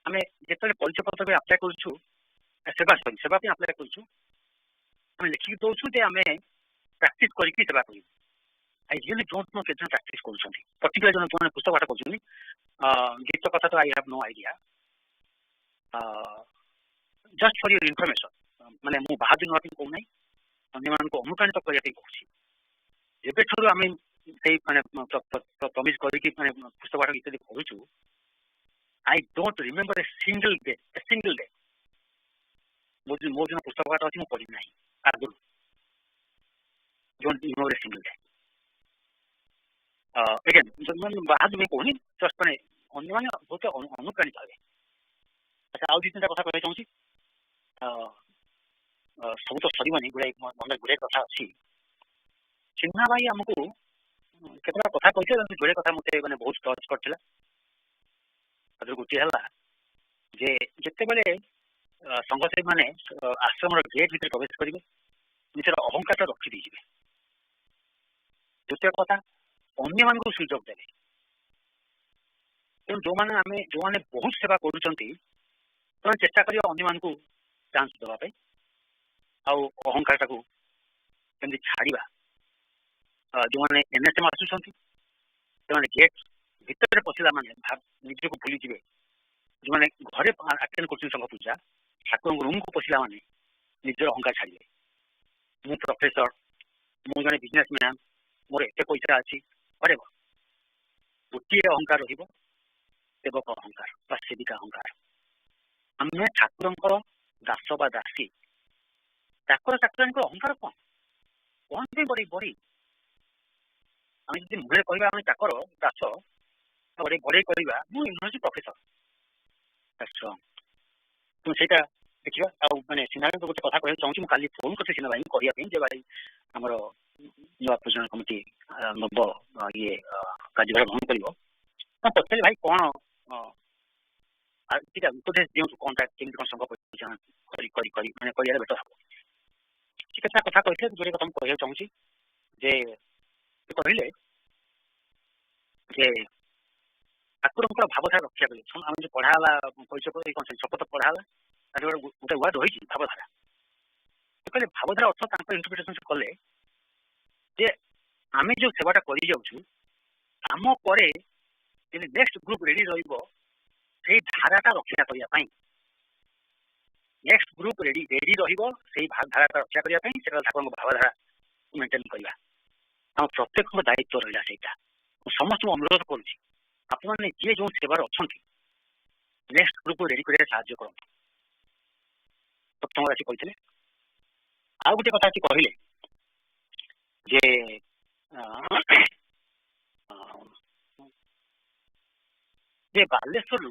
आम जिते परिचय पत्र आप्लाय करूँ सेवा सेवा आप्लाय करूँ लिखिक दौर आम प्राक्ट करके सेवा करूँ आई रियली डोंट नो के प्राक्ट कर पर्टिकुलर जो मैंने पुस्तक पाठ कर गीत कथा तो I have no idea just for your information माने मु बाहर नुआ कहूना अन्य मान अनुप्राणित करने एवं आम से प्रमिश करके पुस्तक पाठ इत्यादि पढ़ुचु I don't remember a single day मो जो पुस्तक पाठ अच्छी पढ़ी ना आगु don't remember a single day again बाहर मैं कहूनी जस्ट मैंने अन्य मैंने बहुत अनुप्राणित हे अच्छा आउ 2-3 कथा कह चाहूँगी सब तो सरबनी गुड़ाई मन गुड़ाई कथा अच्छी चिन्हा भाई आमको केतला कथा कहते जोड़े कथा मत मैंने बहुत टच करता गोटे है जे जिते बड़े संघ से मैंने आश्रम गेट भीतर प्रवेश करेंगे निजर अहंकार रखी दीजिए द्वितीय कथा अन्य मान सुजोग देवे तेणु जो मैंने बहुत सेवा कर चेष्टा कर अन्य मान चांस देवाई अहंकार टाक केमती छाड़ा जो मैंने एनएसएम आसुँच गेट भीतर पशिला माने निज को भूली जाए जो मैंने घरे आटेड कर संघ पूजा ठाकुर रूम को पशिला माने निजर अहंकार छाड़े मु प्रोफेसर मु जड़े बिजनेसमैन मोर एत पैसा अच्छी अरे गोटे अहंकार सेवक अहंकार सेविका अहंकार आम ठाकुर दास बा दासी चाकर चाकर अहंकार कौन कौन भी बड़ी बड़ी आम जी मुहे कह चाकर दास बड़े बड़े कहवा मुझे प्रोफेसर तुम से देखा मैंने सिन्हा भाई गोटे कथा कहना चाहूँगी मुझे फोन करते सिन्हा भाई कहवाई भाई आमर नुआ प्रजन कमिटी नव ये कार्यभार ग्रहण कर पचारे भाई कौन उपदेश दिंतु कौन केमी कौन संघ मैंने कर बेटर हम केतना कथा कहते जोड़े कथा मुझे कहना चाहूँगी जे कहले जे ठाकुर भावधारा रक्षा करें आम जो पढ़ाला परिचय कौन शपथ पढ़ाला गोटे वार्ड रही भावधारा कहले भावधारा अर्थ इंटरप्रिटेशन कले जे आम जो सेवाटा कर जाऊँ आम पर नेक्स्ट ग्रुप रेडी रही धाराटा रक्षा करने नेक्स्ट ग्रुप रेडी रहिबो सेही भावधारा रक्षा करिया पई सेटा ठाकुर भावधारा मेंटेन करिया हम प्रत्येक दायित्व रहिला सेटा समस्त अनुरोध करूची आपण माने जे जो सेवार अछंती नेक्स्ट ग्रुप रेडी करिया साहाय्य करू प्रथम राशि कहते आ गोटे कथा कहले जे जे बालेश्वर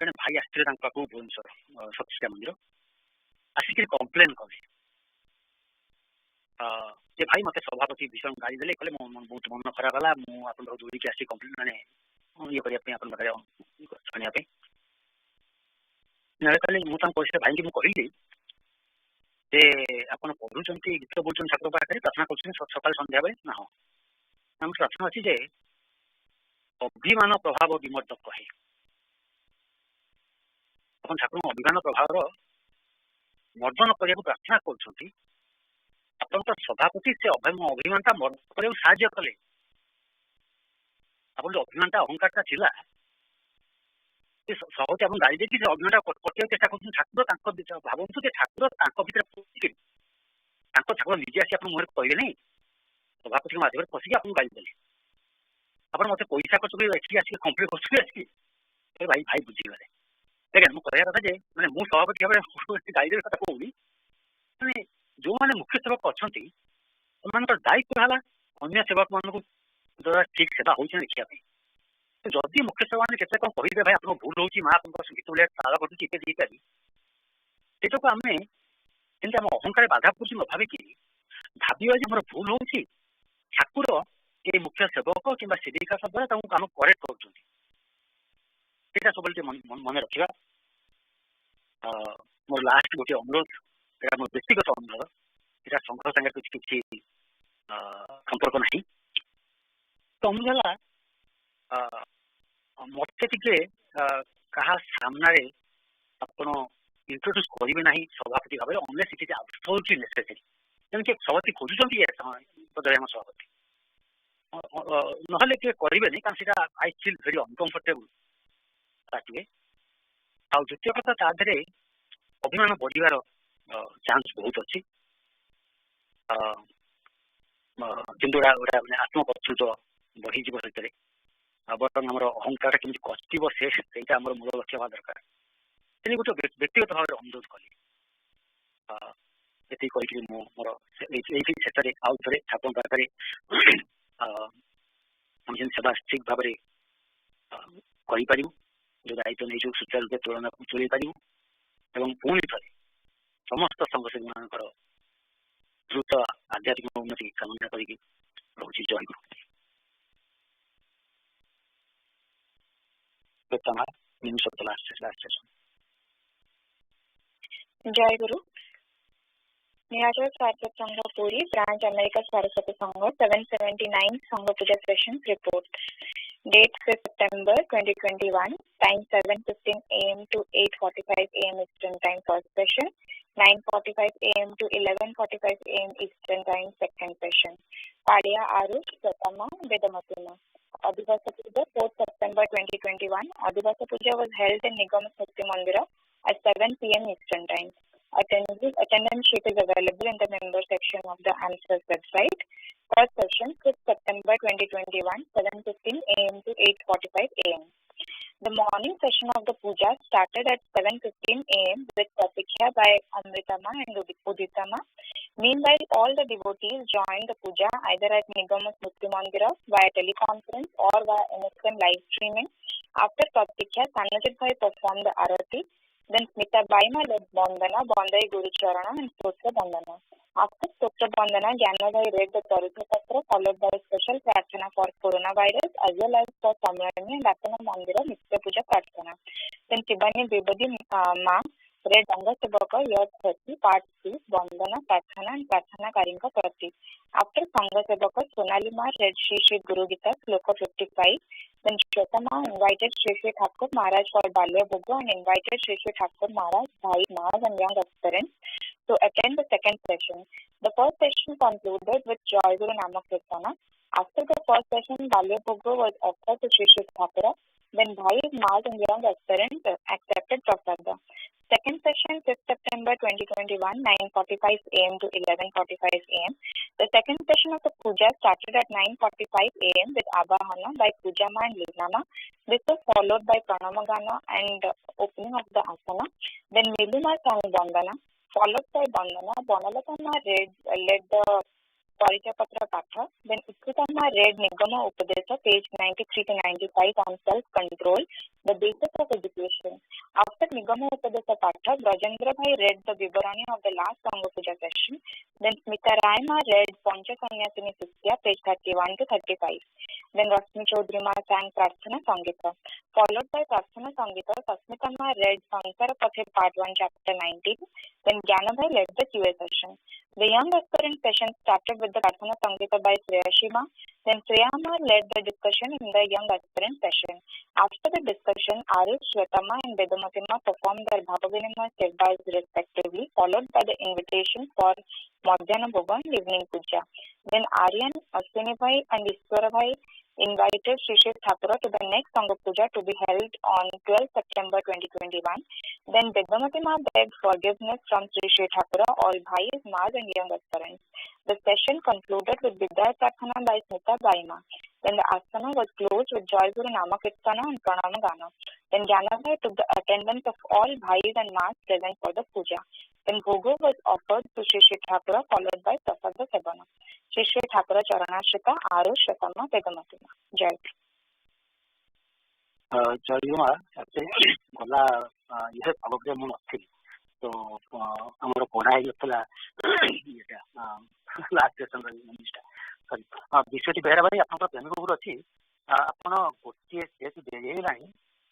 जड़े भाई आसते भुवनेश्वर सतीशिका मंदिर आसिक कम्प्लेन कले जे भाई मत सभापति भीषण गाड़ी देले कहले बहुत मन खराब है मुझे दौड़ी आसी कम्प्लेन मैंने ये करने कहले मुझे भाई की कहली जे आप पढ़ुं गीत बोलुं ठाकुर पाखे प्रार्थना कर सकाल सन्ध्या बेले ना हम प्रार्थना अच्छी जे अभिमान प्रभाव विमर्दक है ठाकुर अभिमान प्रभाव मर्दन करने को प्रार्थना कर सभापति से अभिमानता मर्दन करने साहाय्य कले आप जो अभिमानता अहंकार थिला सहज आप गाड़ी देखिए अभिमानता कटिया चेष्टा कर ठाकुर भावतु ठाकुर भितर ठाकुर निजे आसी आप मुहर कहले नहीं सभापति मध्यम पशिक आपको गाड़ी देले आप मत पैसा खर्च कर आसिक कम्प्लेन कर भाई भाई बुझीगले देखिए मुझे कहया कथा मैंने मुझे सभापति भाव गाड़ी देवे कथा कहूनी मैंने जो मैंने मुख्य सेवक अच्छा दायित्व है अन्य सेवक मान द्वारा ठीक सेवा हो देखा जदि मुख्य सेवा मैंने केते कौन कहे भाई आप भूल होची माँ आप गीत बोलिया ताल घटुची इत्यादि इत्यादि सेटा को आम अहंकार बाधा पड़ुची न भाविक भाविया मोर भूल होची ठाकुर ये मुख्य सेवक कि सेविका द्वारा आम करेक्ट कर सब मन रखा मोर लास्ट गोटे अनुरोध यहाँ मोर व्यक्तिगत अनुरोध यहाँ संघ सागर किसी संपर्क ना तो अनुरोध है मत क्या सामना आप इंट्रोड्यूस करेंगे ना सभापति भाव में unless it is absolutely necessary जमीन सभापति खोजुंट सभापति ना करेंगे नहीं कारण आई फील वेरी अनकम्फर्टेबल ताकि द्वितीय कथा तादे अभिमान बढ़िवार चांस बहुत अच्छी किंतु आत्मकर्तृत्व बढ़ीज सहित बर्तमान आम अहंकार केमी कटिव से मूल लक्ष्य हवा दरकार तेनाली गोटे व्यक्तिगत भाव में अनुरोध कली ये कही मोर शेष आउ थे ठाकुर पाखे सेवा ठीक भाव में कर जो दायित्व नहीं सुचारू रूप तुलना चल पार पुणी थे समस्त संघसेवी मान द्रुत आध्यात्मिक उन्नति कामना कर जय गुरु जय गुरु नीलाचल सारस्वत संघ पुरी ब्रांच अमेरिका सारस्वत संघ 779 संघ पूजा session report Date 5th September 2021. Time 7:15 a.m. to 8:45 a.m. Eastern Time first session. 9:45 a.m. to 11:45 a.m. Eastern Time second session. Padya Arush Pratama Vedamatuna. Adivasa Puja 4th September 2021. Adivasa Puja was held in Nigam Mukti Mandira at 7 p.m. Eastern Time. Attendance sheet is available in the member section of the AMSAS website. First session 5th September 2021, 7:15 a.m. to 8:45 a.m. The morning session of the puja started at 7:15 a.m. with Pratikya by Amritama and Uditama. Meanwhile, all the devotees joined the puja either at Nigamas Mukti Mandira via teleconference or via NSM live streaming. After Pratikya, Sanajit Bhai performed the arati. Then Smita Baima led Bandana, Bandai Guru Charana and Stotra Bandana. After Stotra Bandana, Jana Bhai read the Charita Patra followed by a special Prarthana for coronavirus as well as for Samrani and Ratana Mandira Nitya Puja Prarthana. Then Shibani Bibadi Ma read Anga Sabaka Year 30 Part 2 Bandana Prarthana and Prarthana Karinka Prati. After Sangha Sabaka, Sonali Ma read Shri Shri Guru Gita Sloka 55. Then Shwetama invited Shri Shri Thakur Maharaj for Balya Bhoga and invited Shri Shri Thakur Maharaj, Bhai Maharaj and young aspirants to attend the second session. The first session concluded with Joy Guru Namak Kirtana. After the first session, Balya Bhoga was offered to Shri Shri Thakur. Then Bhai Maharaj and young aspirants accepted Prasada. Second session, 5th September 2021, 9:45 a.m. to 11:45 a.m. The second session of the puja started at 9:45 a.m. with Abahana by Pujama and Linama. This was followed by Pranamagana and opening of the asana. Then Niluma sang Bandana, followed by Bandana. Banalatama led the Paricha Patra Patha. Then Utkritama read Nigama Upadesa, page 93 to 95 on self-control, the basis of education. After Nigama Upadesa Patha, Brajendra Bhai read the Vivarani of the last Sangha Puja session. Then Smita Raima read Pancha Sanyasini Sitya, page 31 to 35. Then Rasmi Chaudhary Ma sang Prarthana Sangita. Followed by Prarthana Sangita, Sasmita Ma read Sankara Pathe Part 1, Chapter 19. Then Jnana Bhai led the QA session. The young aspirant session started with the Prarthana Sangita by Shreyashima. Then Shreyama led the discussion in the young aspirant session. After the discussion, Arish, Shwetama and Vedamatima performed their Bhavavinima Sevdas respectively, followed by the invitation for Madhyana Bhoga and evening puja. Then Aryan, Ashwini Bhai and Ishwara Bhai invited Sri Sri Thapura to the next Sangha Puja to be held on 12 September 2021. Then Vedamatima begged forgiveness from Sri Sri Thapura, all Bhais, Mas and young aspirants. The session concluded with Vidya Prathana by Smita Baima. Then the asana was closed with Joy Guru Nama Kirtana and Pranama Gana. Then Janabhai took the attendance of all Bhais and Mas present for the puja. Then Bhogo was offered to Sri Sri Thapura, followed by Prasada Sebana. Sri Sri Thapura Charanashrita, Aru Shratama, Vedamatima. Jai. Jayuma, ଗଲା ଇଏ ଭାବରେ ମୁଁ ନଥିଲି ତ ଆମର ପଢା ହେଇଥିଲା ଇଏଟା ଲାଷ୍ଟ ସେସନର ଇଂଲିଶଟା ସରି ବିଶ୍ୱଜିତ ବେହେରା ଭାଇ ଆପଣଙ୍କର ପ୍ରେମିକ ଗୁରୁ ଅଛି ଆପଣ ଗୋଟିଏ ଯେହେତୁ ଡେରି ହେଇଗଲାଣି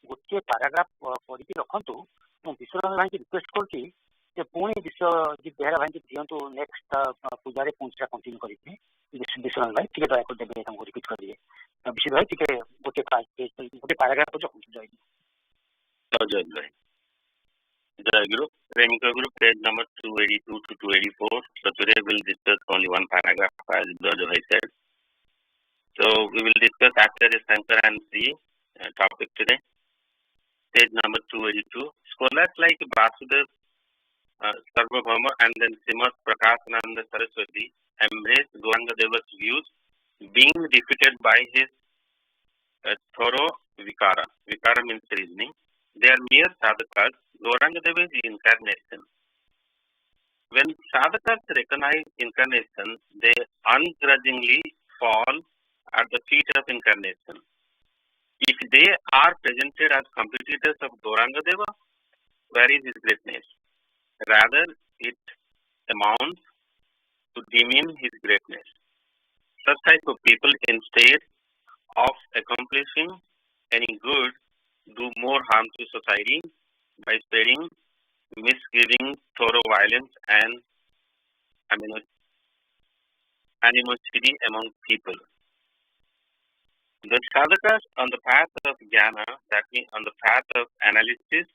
ଗୋଟିଏ ପାରାଗ୍ରାଫ ପଢିକି ରଖନ୍ତୁ ମୁଁ ବିଶ୍ୱନାଥ ଭାଇକି ରିକ୍ୱେଷ୍ଟ କରୁଛି ଯେ ପୁଣି ବିଶ୍ୱଜିତ ବେହେରା ଭାଇକି ଦିଅନ୍ତୁ ନେକ୍ସଟ ପୂଜାରେ ପୁଣି ସେଟା କଣ୍ଟିନ୍ୟୁ କରିକି ବିଶ୍ୱନାଥ ଭାଇ ଟିକେ ଦୟାକରି ଦେବେ ତାଙ୍କୁ ରିପିଟ୍ କରିବେ ବିଶ୍ୱଜିତ ଭାଇ ଟିକେ ଗୋଟେ ପାରାଗ୍ରାଫ ରଖନ୍ତୁ ଜୟ Jai Guru. Premika Guru, page number 282 to 284. So today we'll discuss only one paragraph as Brajabhai said. So we will discuss Acharya Shankara and Sri topic today. Page number 282. Scholars like Vasudev Sarvabhauma and then Srimad Prakashananda Saraswati embraced Gauranga Deva's views, being defeated by his thorough vikara. Vikara means reasoning. They are mere sadhakas. Gauranga Deva is incarnation. When sadhakas recognize incarnation, they ungrudgingly fall at the feet of incarnation. If they are presented as competitors of Gauranga Deva, where is his greatness? Rather, it amounts to demean his greatness. Such type of people, instead of accomplishing any good, do more harm to society by spreading misgiving, thorough violence, and animosity among people. The sadhakas on the path of jnana, that means on the path of analysis,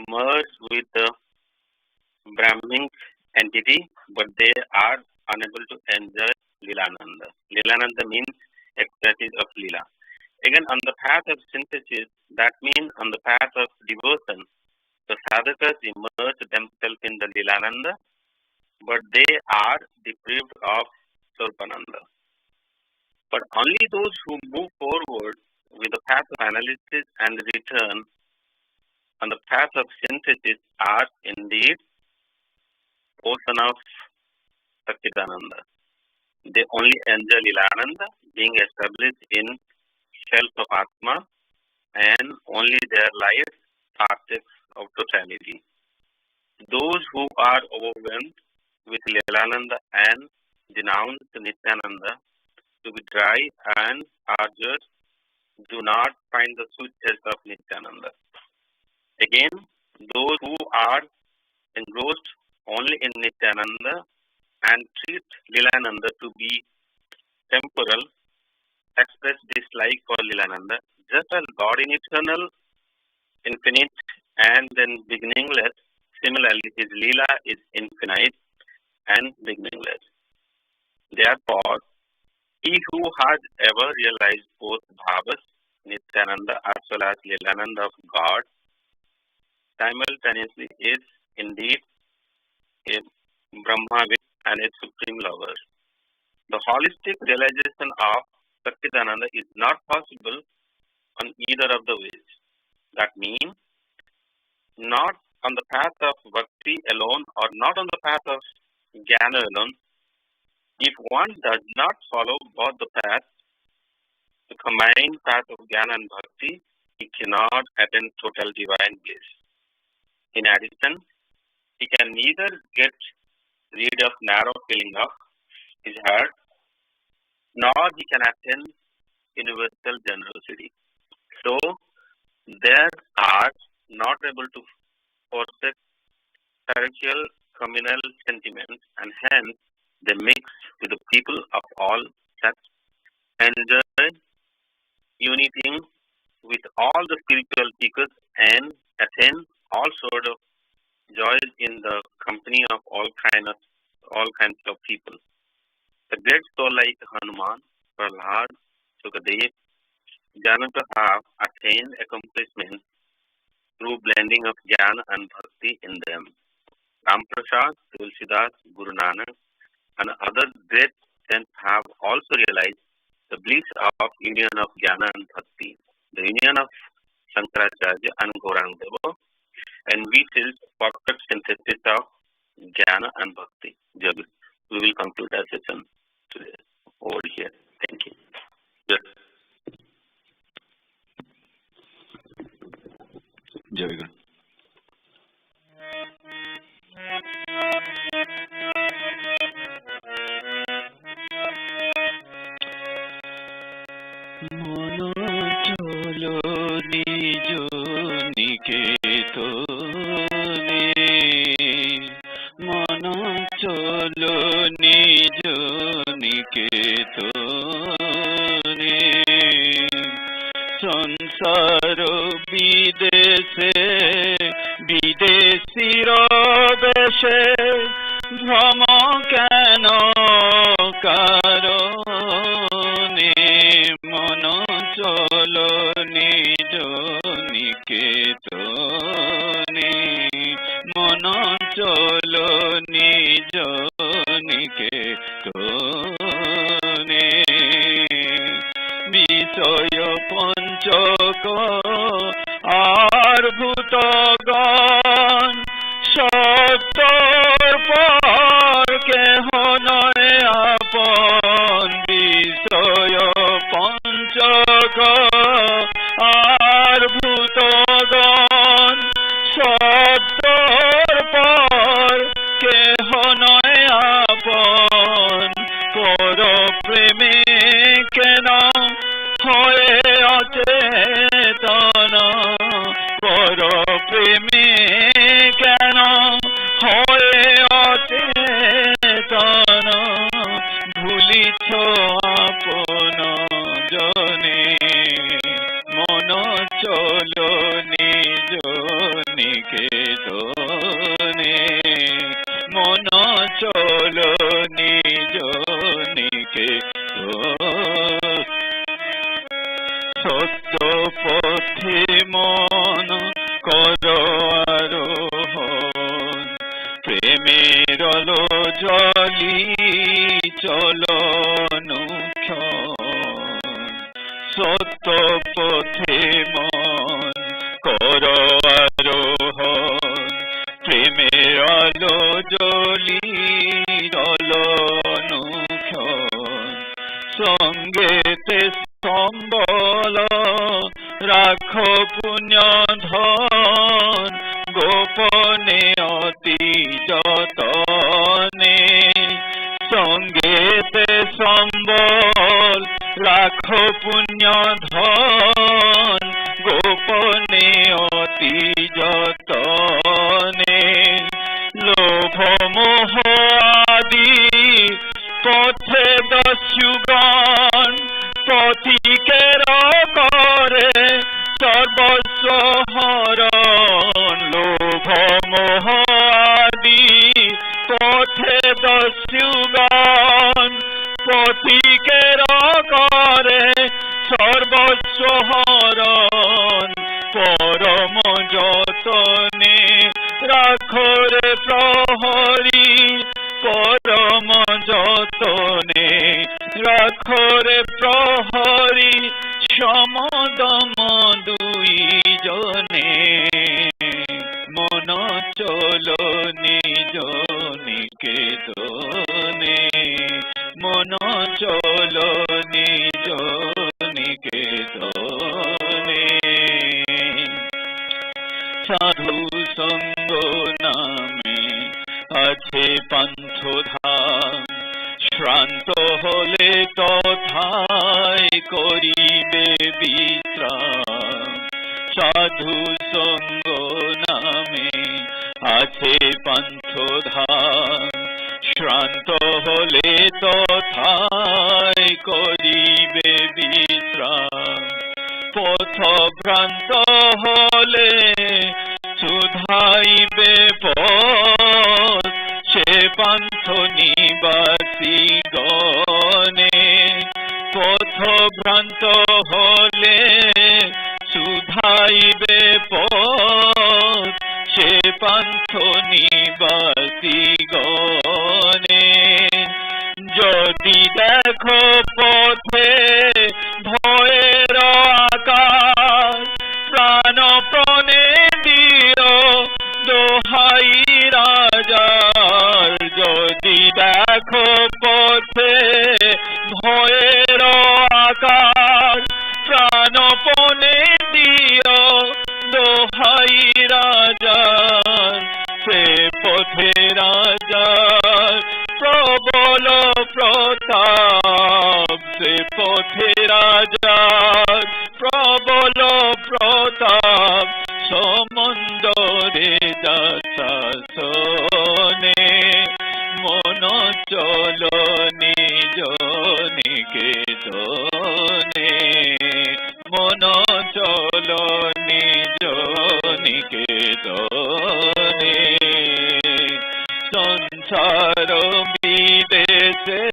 merge with the Brahminic entity, but they are unable to enjoy Lilananda. Lilananda means ecstasis of Lila. Again, on the path of synthesis, that means on the path of devotion, the sadhakas immerse themselves in the Lilananda, but they are deprived of Swarpananda. But only those who move forward with the path of analysis and return on the path of synthesis are indeed ocean of Satchidananda. They only enjoy Lilananda, being established in self of Atma, and only their life partakes of totality. Those who are overwhelmed with Lilananda and denounce Nityananda to be dry and arduous do not find the sweet taste of Nityananda. Again, those who are engrossed only in Nityananda and treat Lilananda to be temporal, express dislike for Lilananda, just as God in eternal, infinite, and then beginningless. Similarly, his Leela is infinite and beginningless. Therefore, he who has ever realized both Bhavas, Nityananda, as well as Lilananda of God, simultaneously is indeed a Brahmavid and a supreme lover. The holistic realization of Satchidananda is not possible on either of the ways. That means not on the path of bhakti alone or not on the path of jnana alone. If one does not follow both the paths, the combined path of jnana and bhakti, he cannot attain total divine bliss. In addition, he can neither get rid of narrow feeling of his heart, nor he can attain universal generosity. So, they are not able to forsake spiritual communal sentiments, and hence they mix with the people of all sects, enjoy uniting with all the spiritual seekers, and attain all sorts of joys in the company of all kinds of people. The great soul like Hanuman, Prahlad, Sukadev, Janaka have attained accomplishment through blending of jnana and bhakti in them. Ramprasad, Tulsidas, Guru Nanak, and other great saints have also realized the bliss of union of jnana and bhakti, the union of Shankaracharya and Gauranga Deva, and which is perfect synthesis of jnana and bhakti. We will conclude our session today over here. Thank you. Yes. Jai Guru. Mono cholo nijo niketone, mono cholo nijo niketone, sansaro bidese বিদেশির বেশে ভ্রম কেন কারণে মন চলো নিজ নিকেতনে, মন চলো নিজ নিকেতনে, বিষয় পঞ্চক আর ভূতগণ সত্তর পর কেহ নয় আপন, বিষয় পঞ্চক আর ভূতগণ সত্তর পর কেহ নয় আপন, পর প্রেমে কেন হয়ে অচেতন, পর প্রেমে কেন হয়ে অচেতন, ভুলিছ আপন জনে, মন চলো নিজ নিকেতনে, মন চলো নিজ নিকেতনে, সত্য পথে মন কর আরোহণ, প্রেমের আলো জ্বলি চলো অনুক্ষণ, সত্য পথে মন কর আরোহণ, প্রেমের আলো জ্বলি চলো অনুক্ষণ, সঙ্গেতে সম্বল রাখো পুণ্য ধন, গোপনে অতি যতনে, সঙ্গেতে সম্বল রাখো পুণ্য ধন, গোপনে অতি যতনে, লোভ মোহ আদি পথে দস্যুগণ পথিকের করে সর্বস্ব হরণ, লোভ মোহ আদি পথে দস্যুগণ পথিকের করে সর্বস্ব হরণ, পরম যতনে ধাম শ্রান্ত হলে তথায় করিবে বিশ্রাম সাধু সঙ্গ নামে আছে পান্থ ধাম শ্রান্ত হলে তথায় করিবে বিশ্রাম পথ ভ্রান্ত হলে সুধাইবে পথ সে পান্থ নিবাসী গণে পথ ভ্রান্ত হলে সুধাইবে পথ সে পান্থ নিবাসী গণে যদি দেখো পথে ভয়ের আকার প্রাণপণে দিও দোহাই রাজার যদি দেখো পথে ভয়ের আকার প্রাণপণে দিও দোহাই রাজার সে পথে রাজার প্রবল প্রতাপ সে পথে রাজার প্রবল প্রতাপ সমন্দরে দাসাসনে মন চল নিজ নিকেতনে মন চল নিজ নিকেতনে সংসার বিদেশে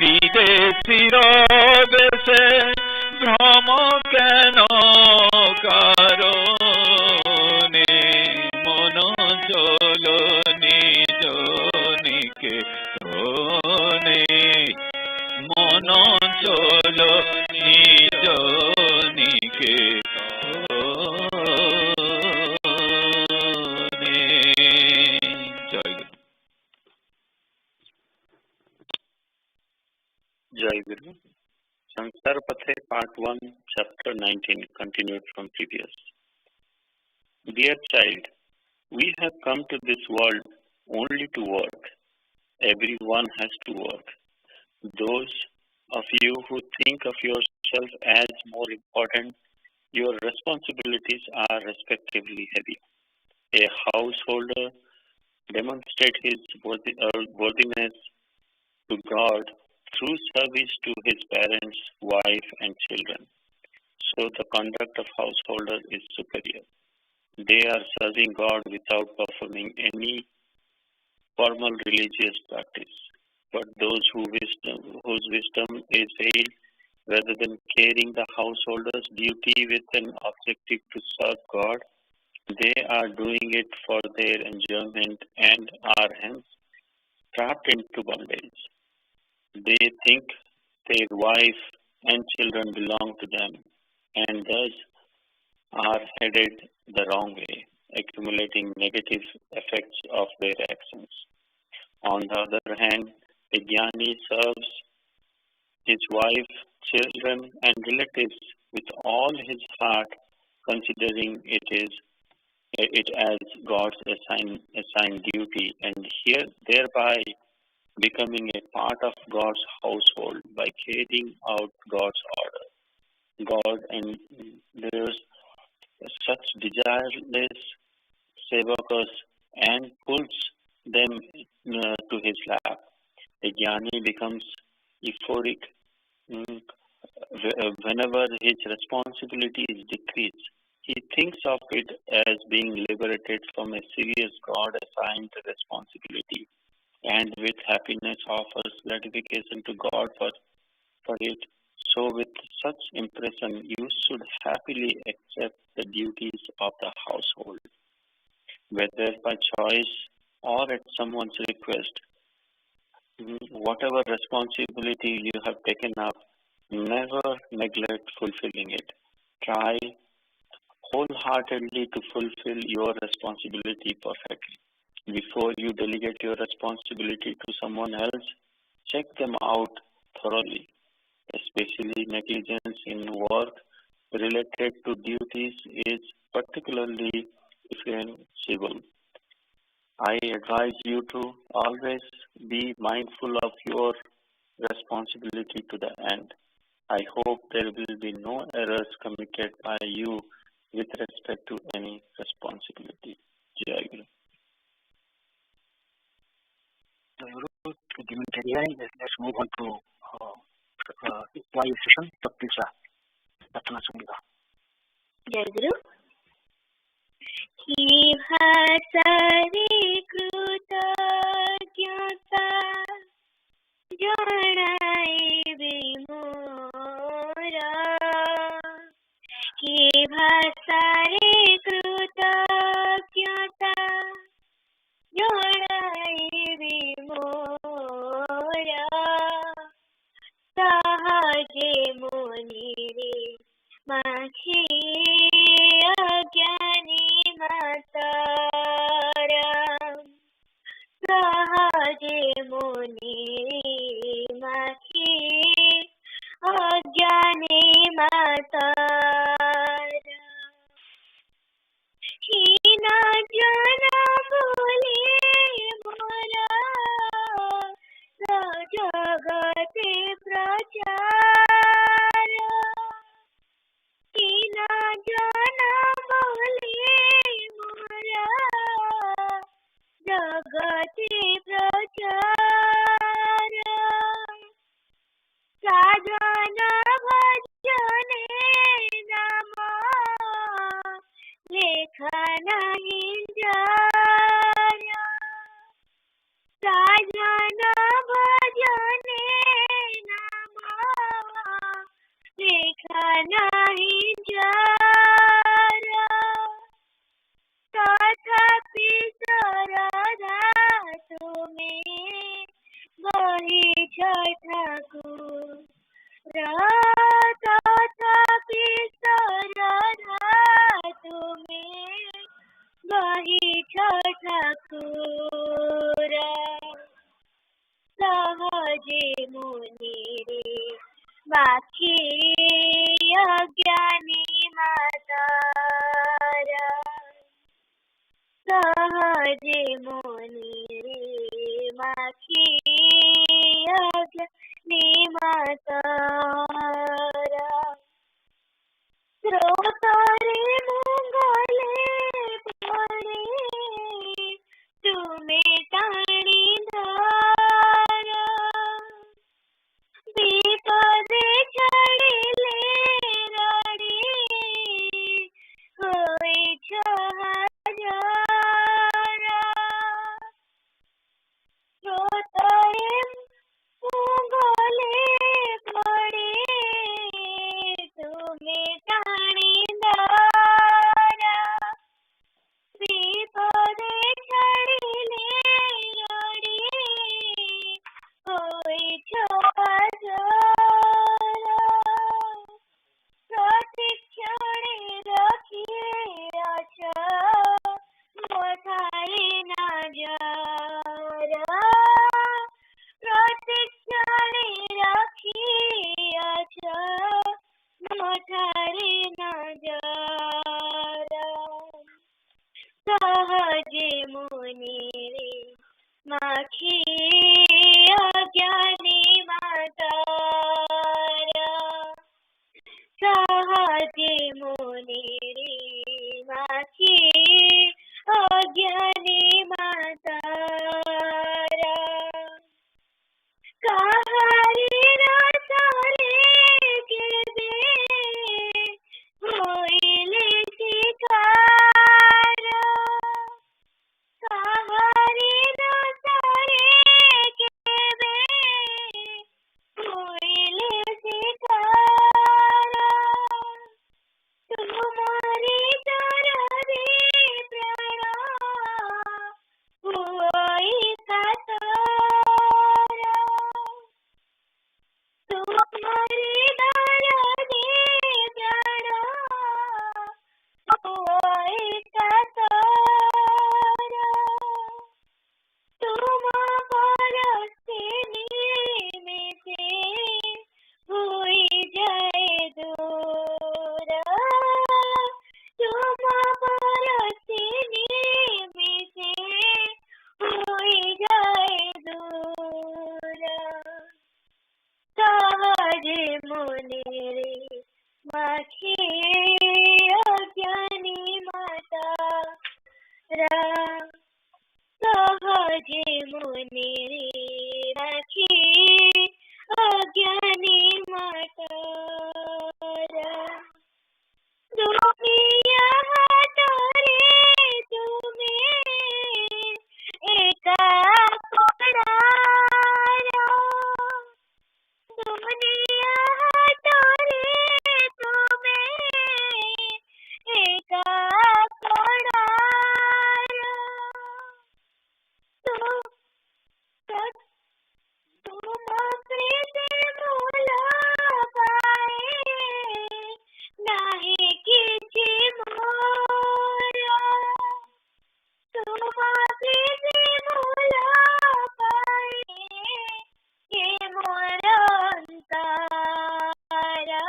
বিদেশির দেশে ভ্রম কেন কারণে মন চল নিজ নিকেতনে মন চল নিজ নিকেতনে। জয় গুরু। Jai Guru. Sansar Pathe Part 1, Chapter 19, continued from previous. Dear child, we have come to this world only to work. Everyone has to work. Those of you who think of yourself as more important, your responsibilities are respectively heavy. A householder demonstrates his worthiness to God through service to his parents, wife, and children. So the conduct of householder is superior. They are serving God without performing any formal religious practice. But those whose wisdom is veiled, rather than carrying the householder's duty with an objective to serve God, they are doing it for their enjoyment and are hence trapped into bondage. They think their wife and children belong to them and thus are headed the wrong way, accumulating negative effects of their actions. On the other hand, a jnani serves his wife, children, and relatives with all his heart, considering it as God's assigned duty, and thereby becoming a part of God's household by carrying out God's order. God endures such desireless sevakas and pulls them to his lap. A jnani becomes euphoric whenever his responsibility is decreased. He thinks of it as being liberated from a serious God-assigned responsibility, and with happiness offers gratification to God for it. So with such impression, you should happily accept the duties of the household, whether by choice or at someone's request. Whatever responsibility you have taken up, never neglect fulfilling it. Try wholeheartedly to fulfill your responsibility perfectly. Before you delegate your responsibility to someone else, check them out thoroughly, especially negligence in work related to duties is particularly offensive. I advise you to always be mindful of your responsibility to the end. I hope there will be no errors committed by you with respect to any responsibility. Jai Guru. Let's move on to inquiry session. So please, Ratna Sangha. Jai Guru. He bhasari krutajnata janaibi mora. He bhasari krutajnata janaibi mora. Sahaje muniri makhi agyani mataram. Sahaje muniri makhi agyani mataram. Hina jana bole mora jagate prachara. Hina jana bole mora jagate prachara. Sadhana bhajane nama lekhana hinjaya. Sadhana bhajane nama lekhana hinjaya. Tathapi sarada tume bahi Thakur. Tathapi sarada tume bahi Thakur. Sahaje muniri makhi agyani matara. Sahaje muniri makhi agyani matara. Srotare mongale pade tume tani dhara. Bipade chadile radi hoi chahajara. Srotare mongale pade tume tani dhara. Bipade chadile radi hoi chahajara. Pratikshane rakhiyacha mothare na jara. Pratikshane rakhiyacha mothare na jara. Sahaje muniri makhi agyani matara. Sahaje muniri makhi agyani matara. Kahari rasare kebe hoile shikara. Kahari rasare सहजे मुनि राखी अज्ञानी मातारा दुनिया हातारे तुम्हें एका कोणारा दुनिया हातारे तुम्हें एका कोणारा तुम प्रीति मोला पाए नाही किसी मोरा तुम प्रीति मोला पाए ये मोरा अंतरा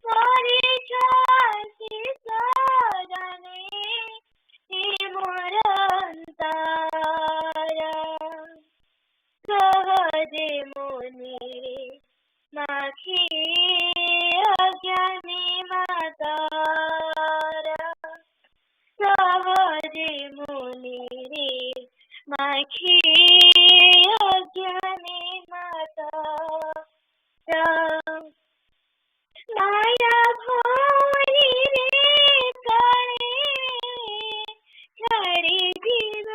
मोरी छाती सजने ये मोरा अंतरा सहजे मुनि माखी अज्ञानी मातारा सहजे मुनि माखी अज्ञानी मातारा माया भोरी रे काळे छाडी जीव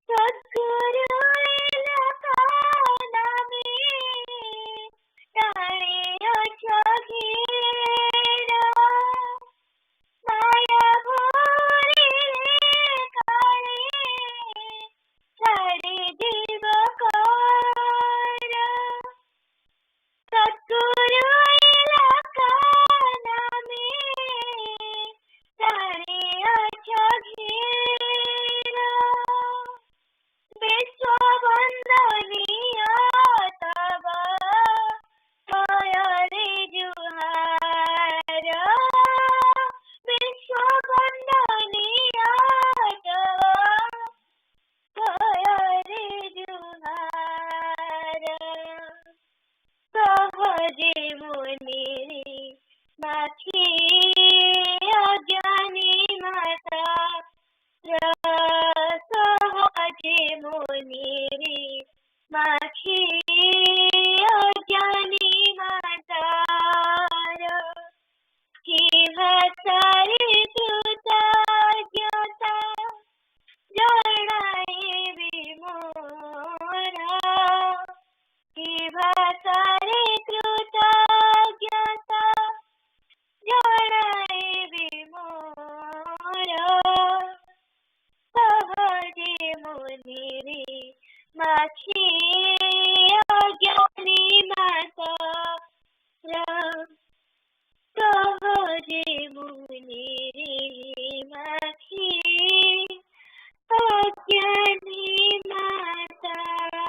सद्गुरु लखाना में टाळे घेरा माया भोरी रे काळे छाडी जीव सद्गुरु लखाना में टाळे घेरा विश्ववंदनीय तव रे जुहार विश्ववंदनीय तव रे जुहार सहजे मुनि माखी अज्ञानी माता सहजे मुनि माखी अज्ञानी मातारा किहसारी कृतज्ञता जणाए विमोरा किहसारी कृतज्ञता जणाए विमोरा सहजे मुनि माखी अज्ञानी मातारा सहजे मुनि माखी अज्ञानी मातारा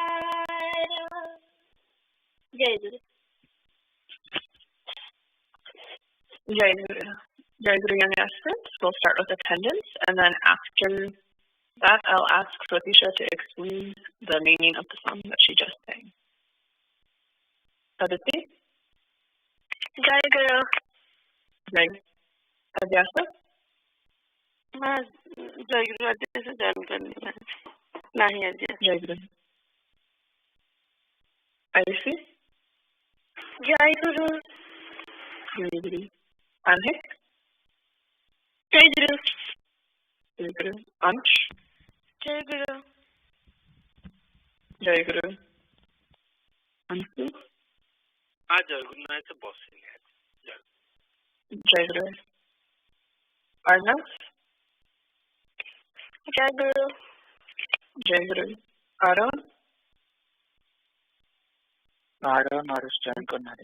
जय गुरु Jai Guru. Jai Guru, young aspirants. We'll start with attendance, and then after that, I'll ask Swatisha to explain the meaning of the song that she just sang. Aditi? Jai Guru. Jai. Adhyasa? Jai Guru. Adhyasa join करनी है नहीं Adhyasa. Jai Guru. Ayushi? Jai Guru. Jai Guru. Anhik? Jai Guru. Jai Guru. Ansh? Jai Guru. Jai Guru. Ansu? Jai Guru. नहीं तो boss ही है. Jai Guru. Arnav? Jai Guru. Jai Guru. Aaron? Aaron और join करना है.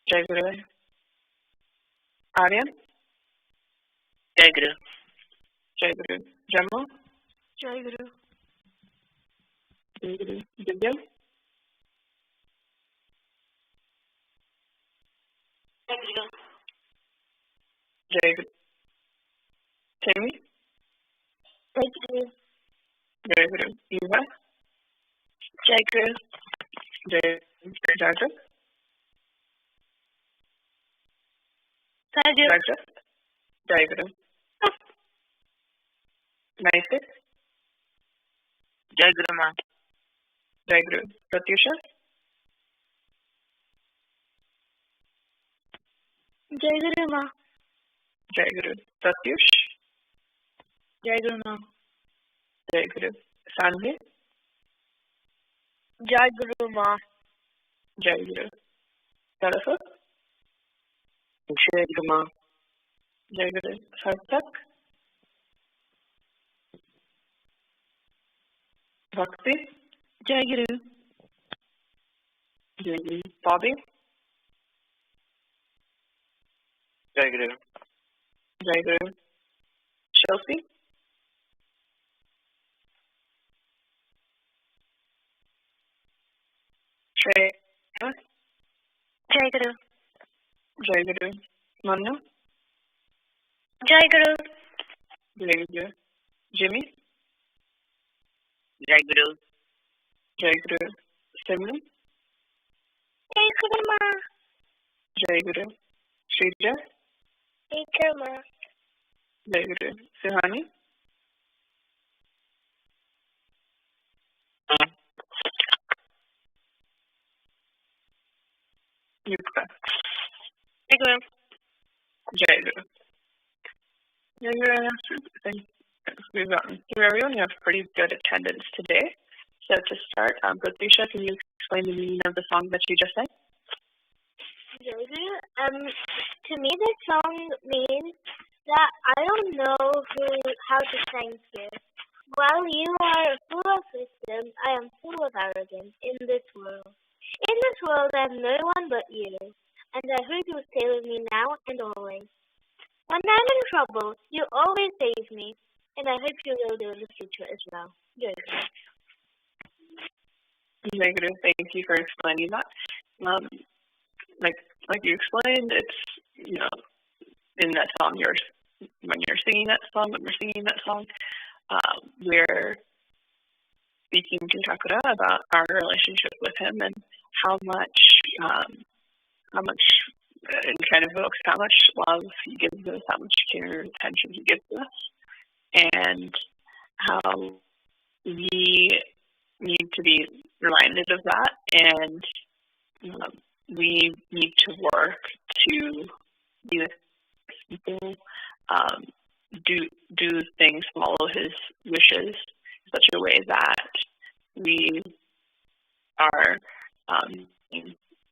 Jai Guru. Aryan? Jai Guru. Jai Guru. Jamu? Jai Guru. Jai Guru. Divya? Jai Guru. Jai Guru. Timmy? Jai Guru. Jai Guru. Eva? Jai Guru. Jai Rajat? Rajat. Jai Guru. Naisik, Jai Guru Ma. Jai Guru. Pratyusha, Jai Guru Ma. Jai Guru. Pratyush, Jai Guru Ma. Jai Guru. Sanjay, Jai Guru Ma. Jai Guru. Saraswat, Jai Guru Ma. Jai Guru. Sarthak, Bhakti, Jai Guru. Jai Guru. Bobby, Jai Guru. Jai Guru. Chelsea, Shrey, Jai Guru. Jai Guru. Manu, Jai Guru. Jai Guru. Jimmy, Jai Guru. Jai Guru. Simran, Jai Guru Ma. Jai Guru. Shrija, Jai Guru Ma. Jai Guru. Suhani, Yukta, Jai Guru. Jai Guru. Jai Guru. Thank you. We've gotten through everyone. You have pretty good attendance today. So to start, Pratyusha, can you explain the meaning of the song that you just sang? Jai Guru. To me, this song means that I don't know how to thank you. While you are full of wisdom, I am full of arrogance in this world. In this world, I have no one but you, and I hope you will stay with me now and always. When I'm in trouble, you always save me, and I hope you will do in the future as well. Jai Guru. Jai Guru, thank you for explaining that. Like you explained, it's, in that song, when we're singing that song, we're speaking to Thakura about our relationship with him and how much it kind of evokes how much love he gives us, how much care and attention he gives us, and how we need to be reminded of that, and we need to work to be with people, do things, follow his wishes in such a way that we are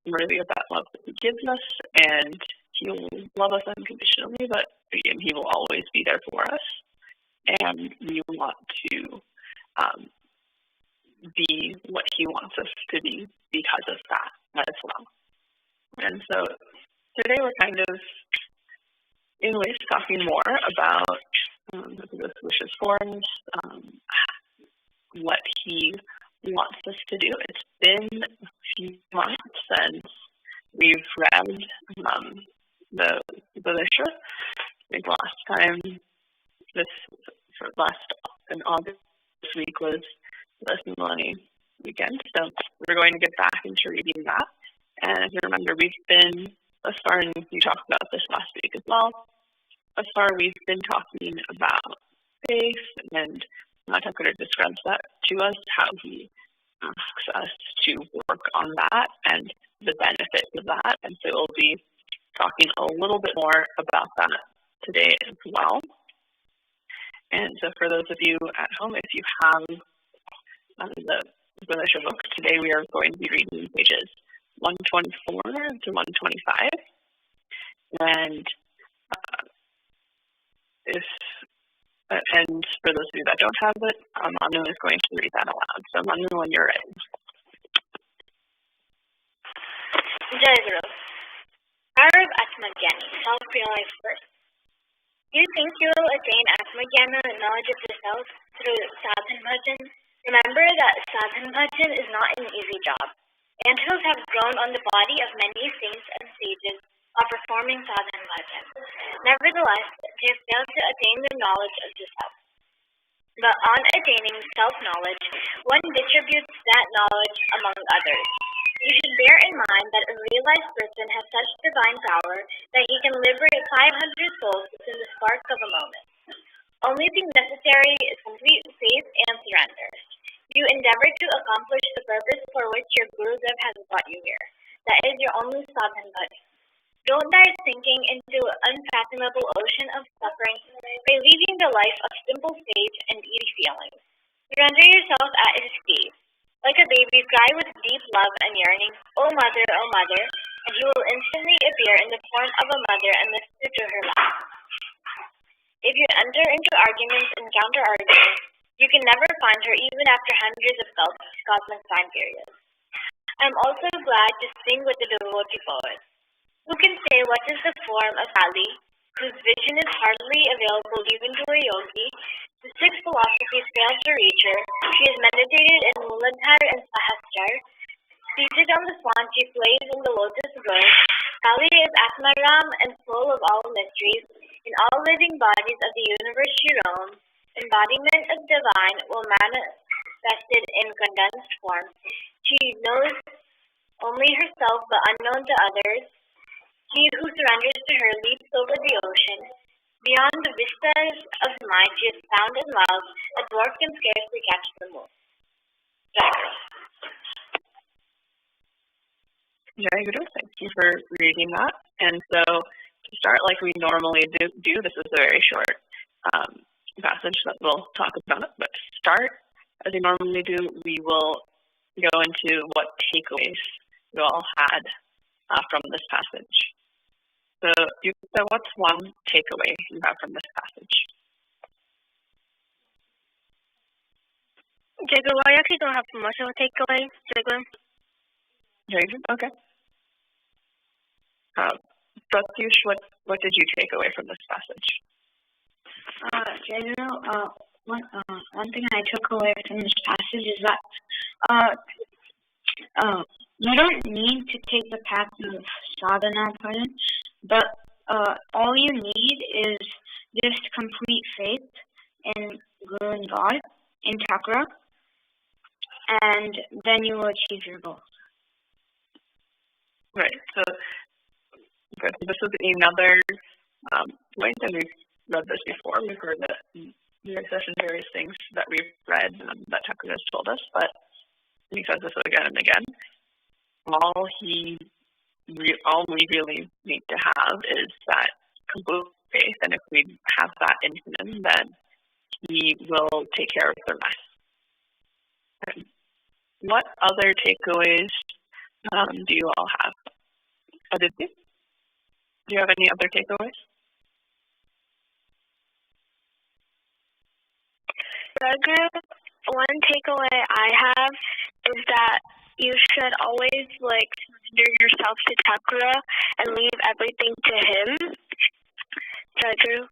worthy of that love that he gives us, and he will love us unconditionally, but again, he will always be there for us, and we want to be what he wants us to be because of that as well. And so today we're kind of, in ways, talking more about this wishes forms, what he wants us to do. It's been a few months since we've read the literature. I think last time, in August, this week was the Similani weekend, so we're going to get back into reading that. And if you remember, we've been, thus far, and we talked about this last week as well, thus far we've been talking about faith, and Thakura describes that to us, how he asks us to work on that and the benefits of that. And so we'll be talking a little bit more about that today as well. And so for those of you at home, if you have the literature book, today we are going to be reading pages 124 to 125. And and for those of you that don't have it, Manu is going to read that aloud. So Manu, when you're ready. Jai Guru. Arab Atmagyani, self-realized first. You think you will attain Atmagyana, knowledge of the self, through sadhan bhajan? Remember that sadhan bhajan is not an easy job. Anthills have grown on the body of many saints and sages of performing sadhan bhajan. Nevertheless, they have failed to attain the knowledge of the self. But on attaining self-knowledge, one distributes that knowledge among others. You should bear in mind that a realized person has such divine power that he can liberate 500 souls within the spark of a moment. Only thing necessary is surrender. You endeavor to accomplish the purpose for which your Gurudev has brought you here. That is your only sadhan bhaj. Don't die sinking into an unfathomable ocean of suffering by leading the life of simple stage and easy feelings. Surrender yourself at his feet. Like a baby, cry with deep love and yearning, "Oh mother, and he will instantly appear in the form of a mother and lift you to her lap. If you enter into arguments and counter-arguments, you can never find her even after hundreds of cosmic time periods. I am also glad to sing with the devotee poets. Who can say what is the form of Kali, whose vision is hardly available even to a yogi? The six philosophies fail to reach her. She is meditated in Muladhar and Sahasrar. Seated on the swan, she plays in the lotus grove. Kali is Atmaram and full of all mysteries. In all living bodies of the universe she roams. Embodiment of divine will manifested in condensed form. She knows only herself but unknown to others. He who surrenders to her leaps over the ocean. Beyond the vistas of mind, she is found and loved. A dwarf can scarcely catch the moon. Jai Guru, thank you for reading that. And so to start like we normally do, this is a very short passage that we'll talk about. But to start, as we normally do, we will go into what takeaways you all had from this passage. So what's one takeaway you have from this passage? Jacob, I actually don't have much of a takeaway, Jacob. Okay. Pratyush, what did you take away from this passage? One thing I took away from this passage is that you don't need to take the path of sadhana, but all you need is just complete faith in Guru and God, in Chakra, and then you will achieve your goals. Right. So good. This is another point, and we've read this before. We've heard that in the session, various things that we've read that Chakra has told us, but he says this again and again. All we really need to have is that complete faith, and if we have that in him, then he will take care of the rest. And what other takeaways do you all have? Aditi, do you have any other takeaways? One takeaway I have is that you should always surrender yourself to Chakra and leave everything to him. True.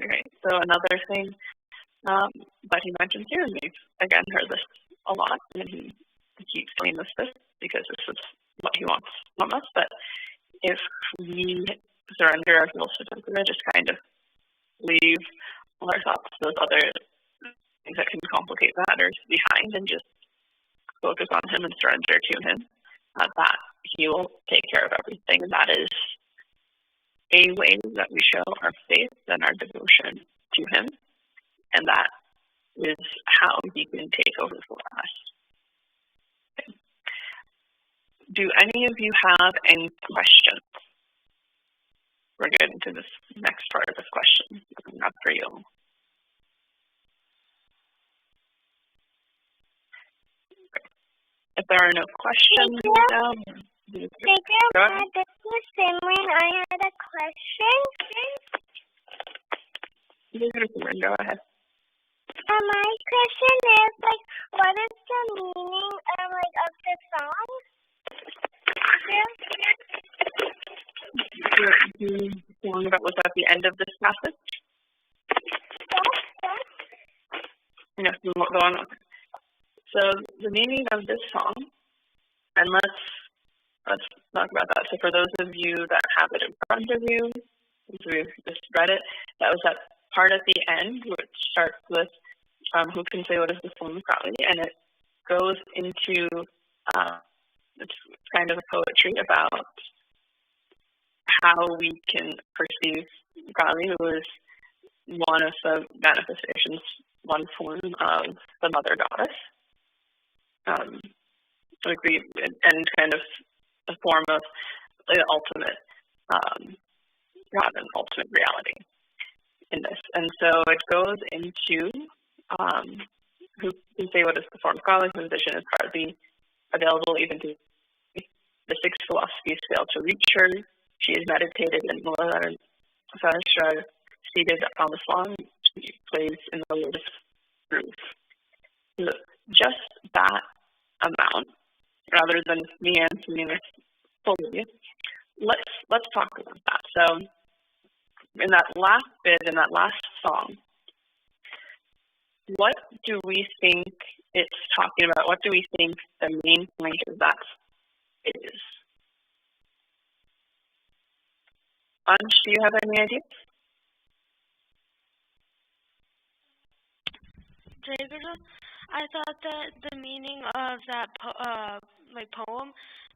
Right. So another thing that he mentions here, and we've again heard this a lot, and he keeps saying this because this is what he wants from us. But if we surrender ourselves to Chakra, just kind of leave all our thoughts, those other things that can complicate matters behind, and just focus on him and surrender to him, that he will take care of everything. And that is a way that we show our faith and our devotion to him, and that is how he can take over for us. Okay. Do any of you have any questions? We're getting to this next part of this question. Not for you. If there are no questions, This is Simran. I had a question. Go ahead. My question is what is the meaning of the song? The song that was at the end of this passage? Yes, the one. So the meaning of this song, and let's talk about that. So for those of you that have it in front of you, since we've just read it, that was that part at the end, which starts with who can say what is the form of Kali, and it goes into it's kind of a poetry about how we can perceive Kali, who is one of the manifestations one form of the mother goddess, and kind of a form of the ultimate God and ultimate reality in this. And so it goes into who say what is the form of godly position is partly available even to the six philosophies fail to reach her. She is meditated in Muladhara Sahasrara, seated on the swan, she plays in the lotus roof. Just that amount, rather than me answering this fully, let's talk about that. So in that last bit, in that last song, what do we think it's talking about? What do we think the main point of that is? Ansh, do you have any idea? Jai Guru, I thought that the meaning of that poem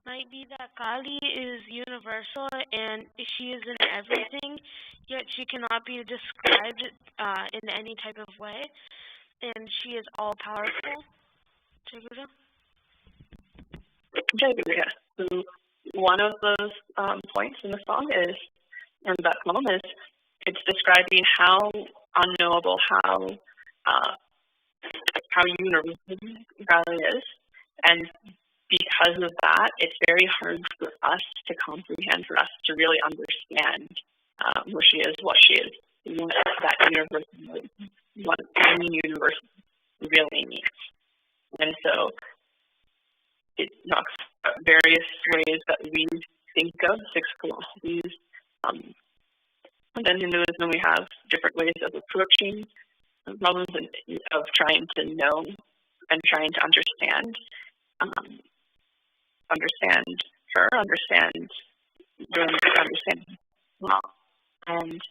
might be that Kali is universal and she is in everything, yet she cannot be described in any type of way, and she is all powerful. Jai Guru? Jai Guru, yes. So one of those points in the song is, in that poem, is it's describing how unknowable, how universal Kali is, and because of that, it's very hard for us to comprehend, for us to really understand who she is, what she is, what that universe, what any universe really means. And so it talks about various ways that we think of six philosophies. And then in Hinduism, we have different ways of approaching problems of trying to know and trying to understand her, understand well. And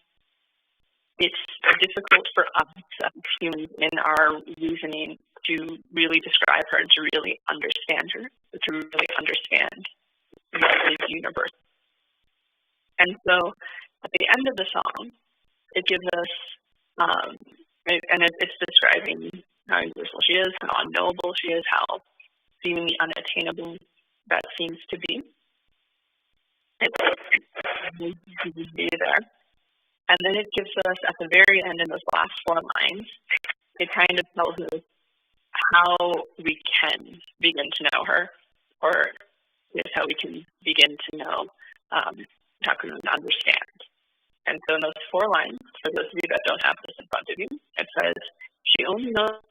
it's difficult for us as humans in our reasoning to really describe her, to really understand her, to really understand what is universe. And so at the end of the song, it gives us, and it's describing how universal she is, how unknowable she is, how seemingly unattainable that seems to be. It's be there. And then it gives us, at the very end, in those last four lines, it kind of tells us how we can begin to know her, or is how we can begin to know, how can we understand. And so in those four lines, for those of you that don't have this in front of you, it says, she only knows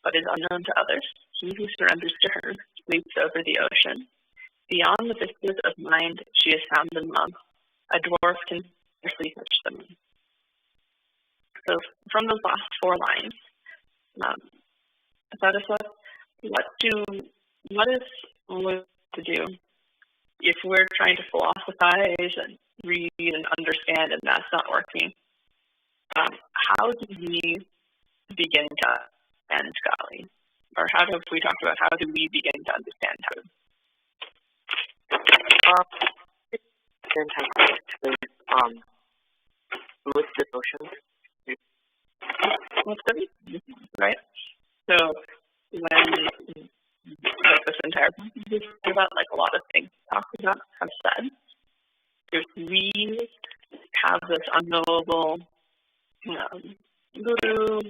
what is unknown to others. He who surrenders to her leaps over the ocean. Beyond the vistas of mind, she is found in love. A dwarf can scarcely touch the moon. So from those last four lines, Saraswata, what is one to do if we're trying to philosophize and read and understand and that's not working? How do we begin to understand Kali? Or if we talked about how do we begin to understand her? With devotion. What's the reason, right? So when this entire process is about, like a lot of things talked about have said, if we have this unknowable guru,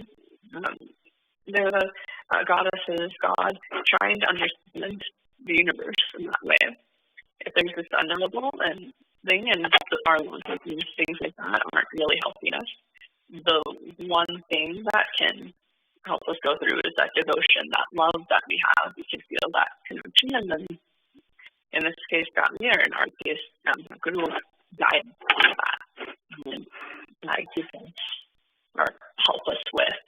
goddesses, God, trying to understand the universe in that way. If there's this unknowable thing and our things like that aren't really helping us, the one thing that can help us go through is that devotion, that love that we have. We can feel that connection, and then in this case, God, or in our case, Guru will guide that and give us or help us with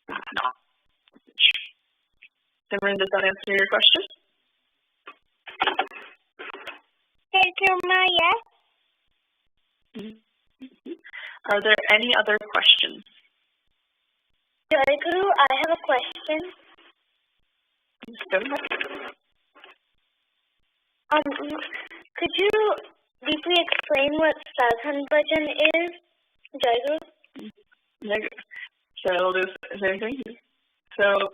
that knowledge. Simran, does that answer your question? Yes. Mm-hmm. Are there any other questions? Jai Guru, I have a question. Go ahead. Could you briefly explain what sadhan bhajan is, Jai Guru? So I'll do the same thing. So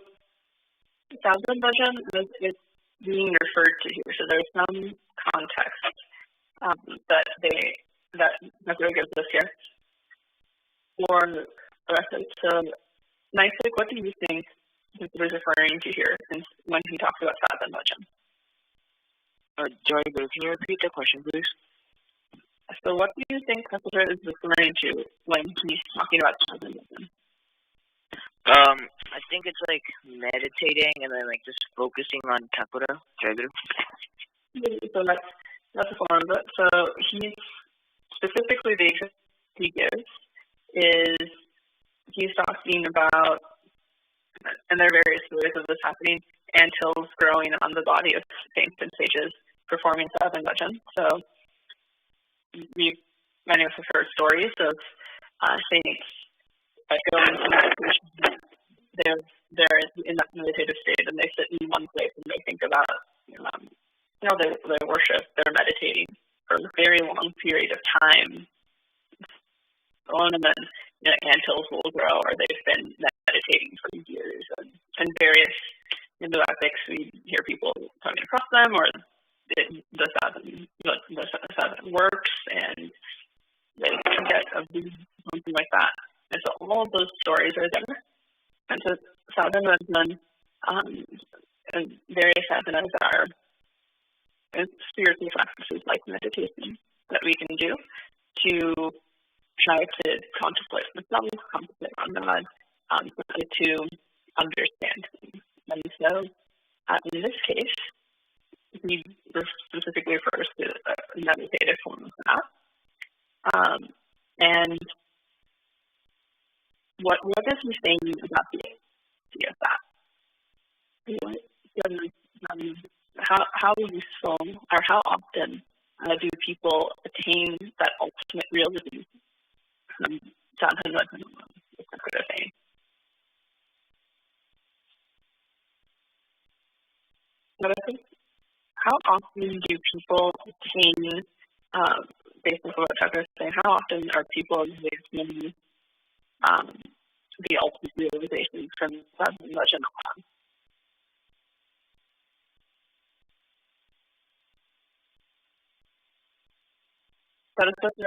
sadhana bhajan is being referred to here. So there's some context that Guru gives us here for the reference. So Naisik, what do you think he was referring to here when he talks about sadhana bhajan? Joy, can you repeat the question, please? So what do you think Kasura is referring to when he's talking about sadhana bhajan? I think it's like meditating and then like just focusing on Thakura, Jaguru. So that's a form of it. So he's specifically the example he gives is he's talking about, and there are various ways of this happening, anthills growing on the body of saints and sages performing sadhana bhajan. So many of us have heard stories of saints that go into meditation. They're in that meditative state and they sit in one place and they think about, they worship, they're meditating for a very long period of time. And then anthills will grow, or they've been meditating for years. And various Hindu epics, we hear people coming across them, or the sadhana works, and they get something like that. And so all of those stories are there. And so sadhana and various sadhanas are spiritual practices like meditation that we can do to try to contemplate ourselves, contemplate on God, to understand Him. And so in this case, he specifically refers to a meditative form of that. And what is he saying about the idea of that? How useful or how often do people attain that ultimate realization? Sadhana is a good thing. How often do people attain, based on what Tucker is saying, how often are people attaining the ultimate realization from sadhana bhajan on? Saraswata,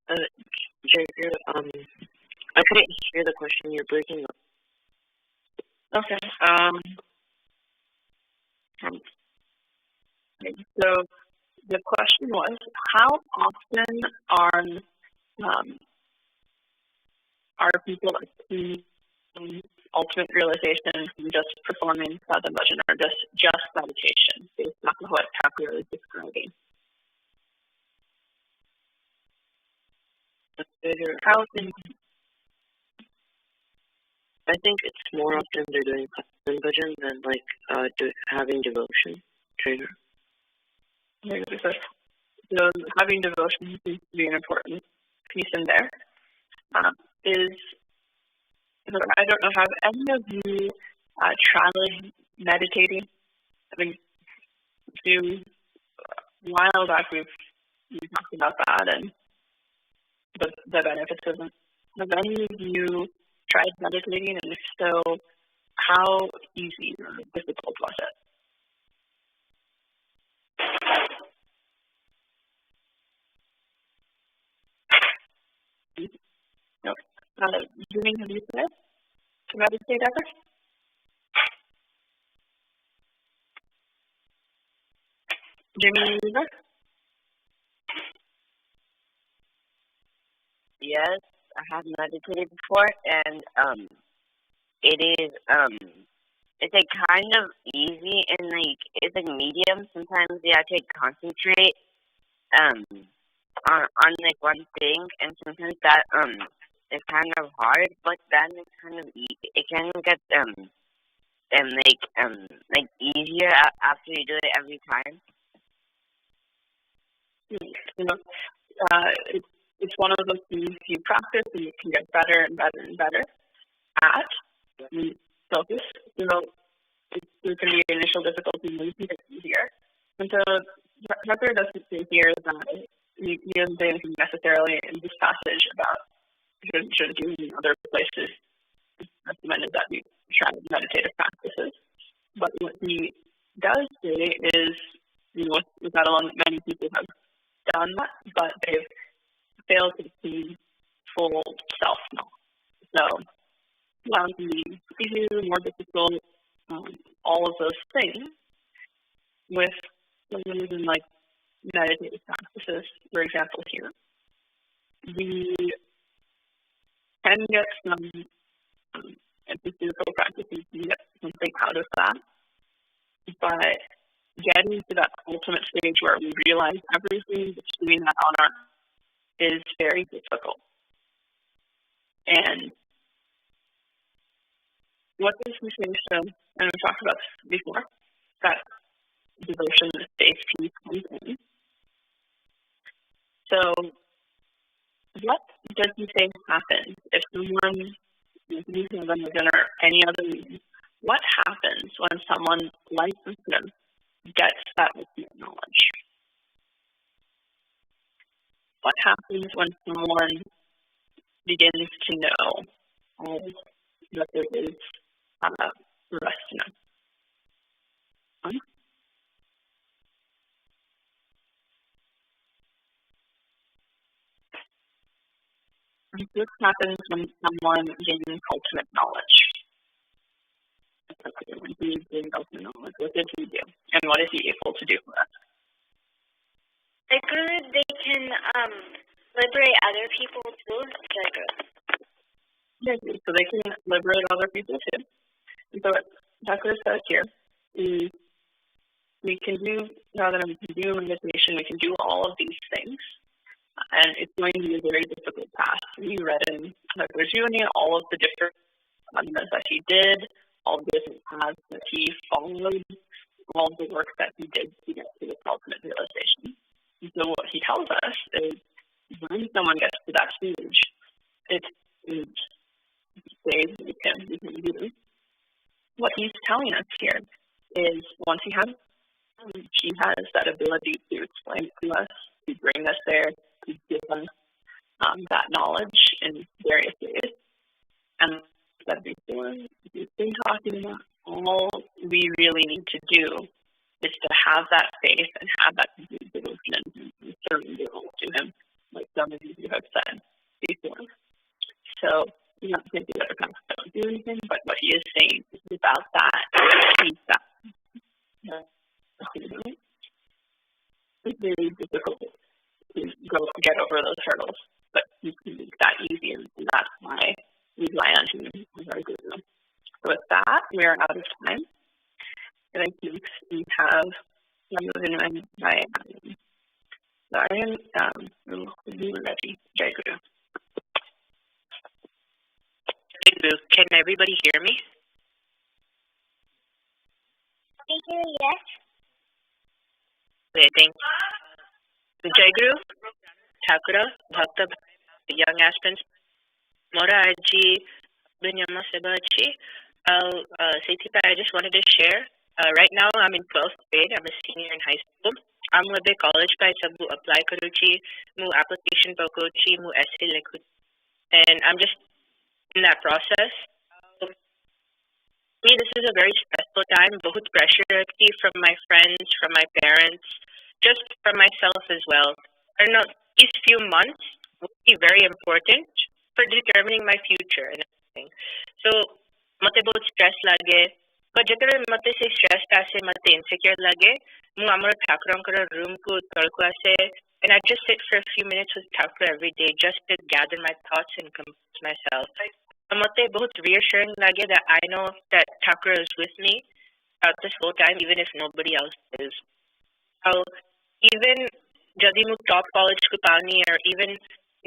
I couldn't hear the question. You're breaking up. Okay. So the question was, how often are people achieving ultimate realization from just performing sadhana bhajan or just meditation, based on what Thakur is describing? I think it's more often they're doing sadhana bhajan than having devotion. Trainer. So having devotion seems to be an important piece in there. I don't know, have any of you tried meditating? I think a few while back we've talked about that and the benefits of it. Have any of you tried meditating, and if so, how easy or difficult was it? Nope. Jimmy, have you tried to meditate ever? Jimmy, either? Yes, I have meditated before, and it's like kind of easy, and like it's like medium. Sometimes you have to concentrate on like one thing, and sometimes that it's kind of hard, but then it's kind of it can get like easier after you do it every time. It's one of those things you practice and you can get better and better and better at. You focus. There can be initial difficulty when you can get easier. And so Tucker doesn't say here that he doesn't say anything necessarily in this passage about should do in other places. It's recommended that we try meditative practices. But what he does say is, with that alone, many people have done that, but they've failed to see full self-knowledge. So, lousy, easier, more difficult, all of those things with using like meditative practices, for example, here. We can get some physical practices, we get something out of that, but getting to that ultimate stage where we realize everything that's doing that on our is very difficult. And what does he say? So, and we talked about this before, that devotion, the state peace comes in. So, what does he say happens if someone is using them again or any other reason? What happens when someone like him gets that ultimate knowledge? What happens when someone begins to know all that there is the rest to know? This happens when someone gains ultimate knowledge. When he gains ultimate knowledge, what did he do? And what is he able to do for us? They can liberate other people too. So they can liberate other people too. And so what Dr. says here is we can do, rather than we can do meditation, we can do all of these things. And it's going to be a very difficult task. We read in Dr. Juni all of the different methods that he did, all the different paths that he followed, all the work that he did to get to this ultimate realization. And so what he tells us is when someone gets to that stage, it is stays we can do. What he's telling us here is once he has that ability to explain it to us, to bring us there, to give us that knowledge in various ways. And that before, we've been talking about, all we really need to do is to have that faith and have that devotion and surrender to him, like some of you have said before. So, you're not going to do other kinds of don't do anything, but what he is saying is about that. It's very difficult to get over those hurdles, but he can make that easy, and that's why we rely on him as our guru. So with that, we are out of time. And I think we have ready. Jai Guru. Can everybody hear me? Yes. Okay, thank you. Jai Guru, Thakura, Bhakta, young aspirants, Mora Aji, Dunyama Sebachi. I just wanted to share. Right now, I'm in 12th grade. I'm a senior in high school. I'm with the college by Sabu apply Karuchi, Mu application Bokochi, Mu essay Liquid. And I'm just in that process. For me, this is a very stressful time, both pressure from my friends, from my parents, just from myself as well. I don't know, these few months will be very important for determining my future and everything. So, mate bahut stress lage, but jeteବେଳେ mate se stress ase mate insecure lage, mu amar Thakurankar room ku talku ase, and I just sit for a few minutes with Thakura every day just to gather my thoughts and compose myself. Mate bahut reassuring lage that I know that Thakura is with me throughout this whole time, even if nobody else is. Even jadi mu top college ku pauni, or even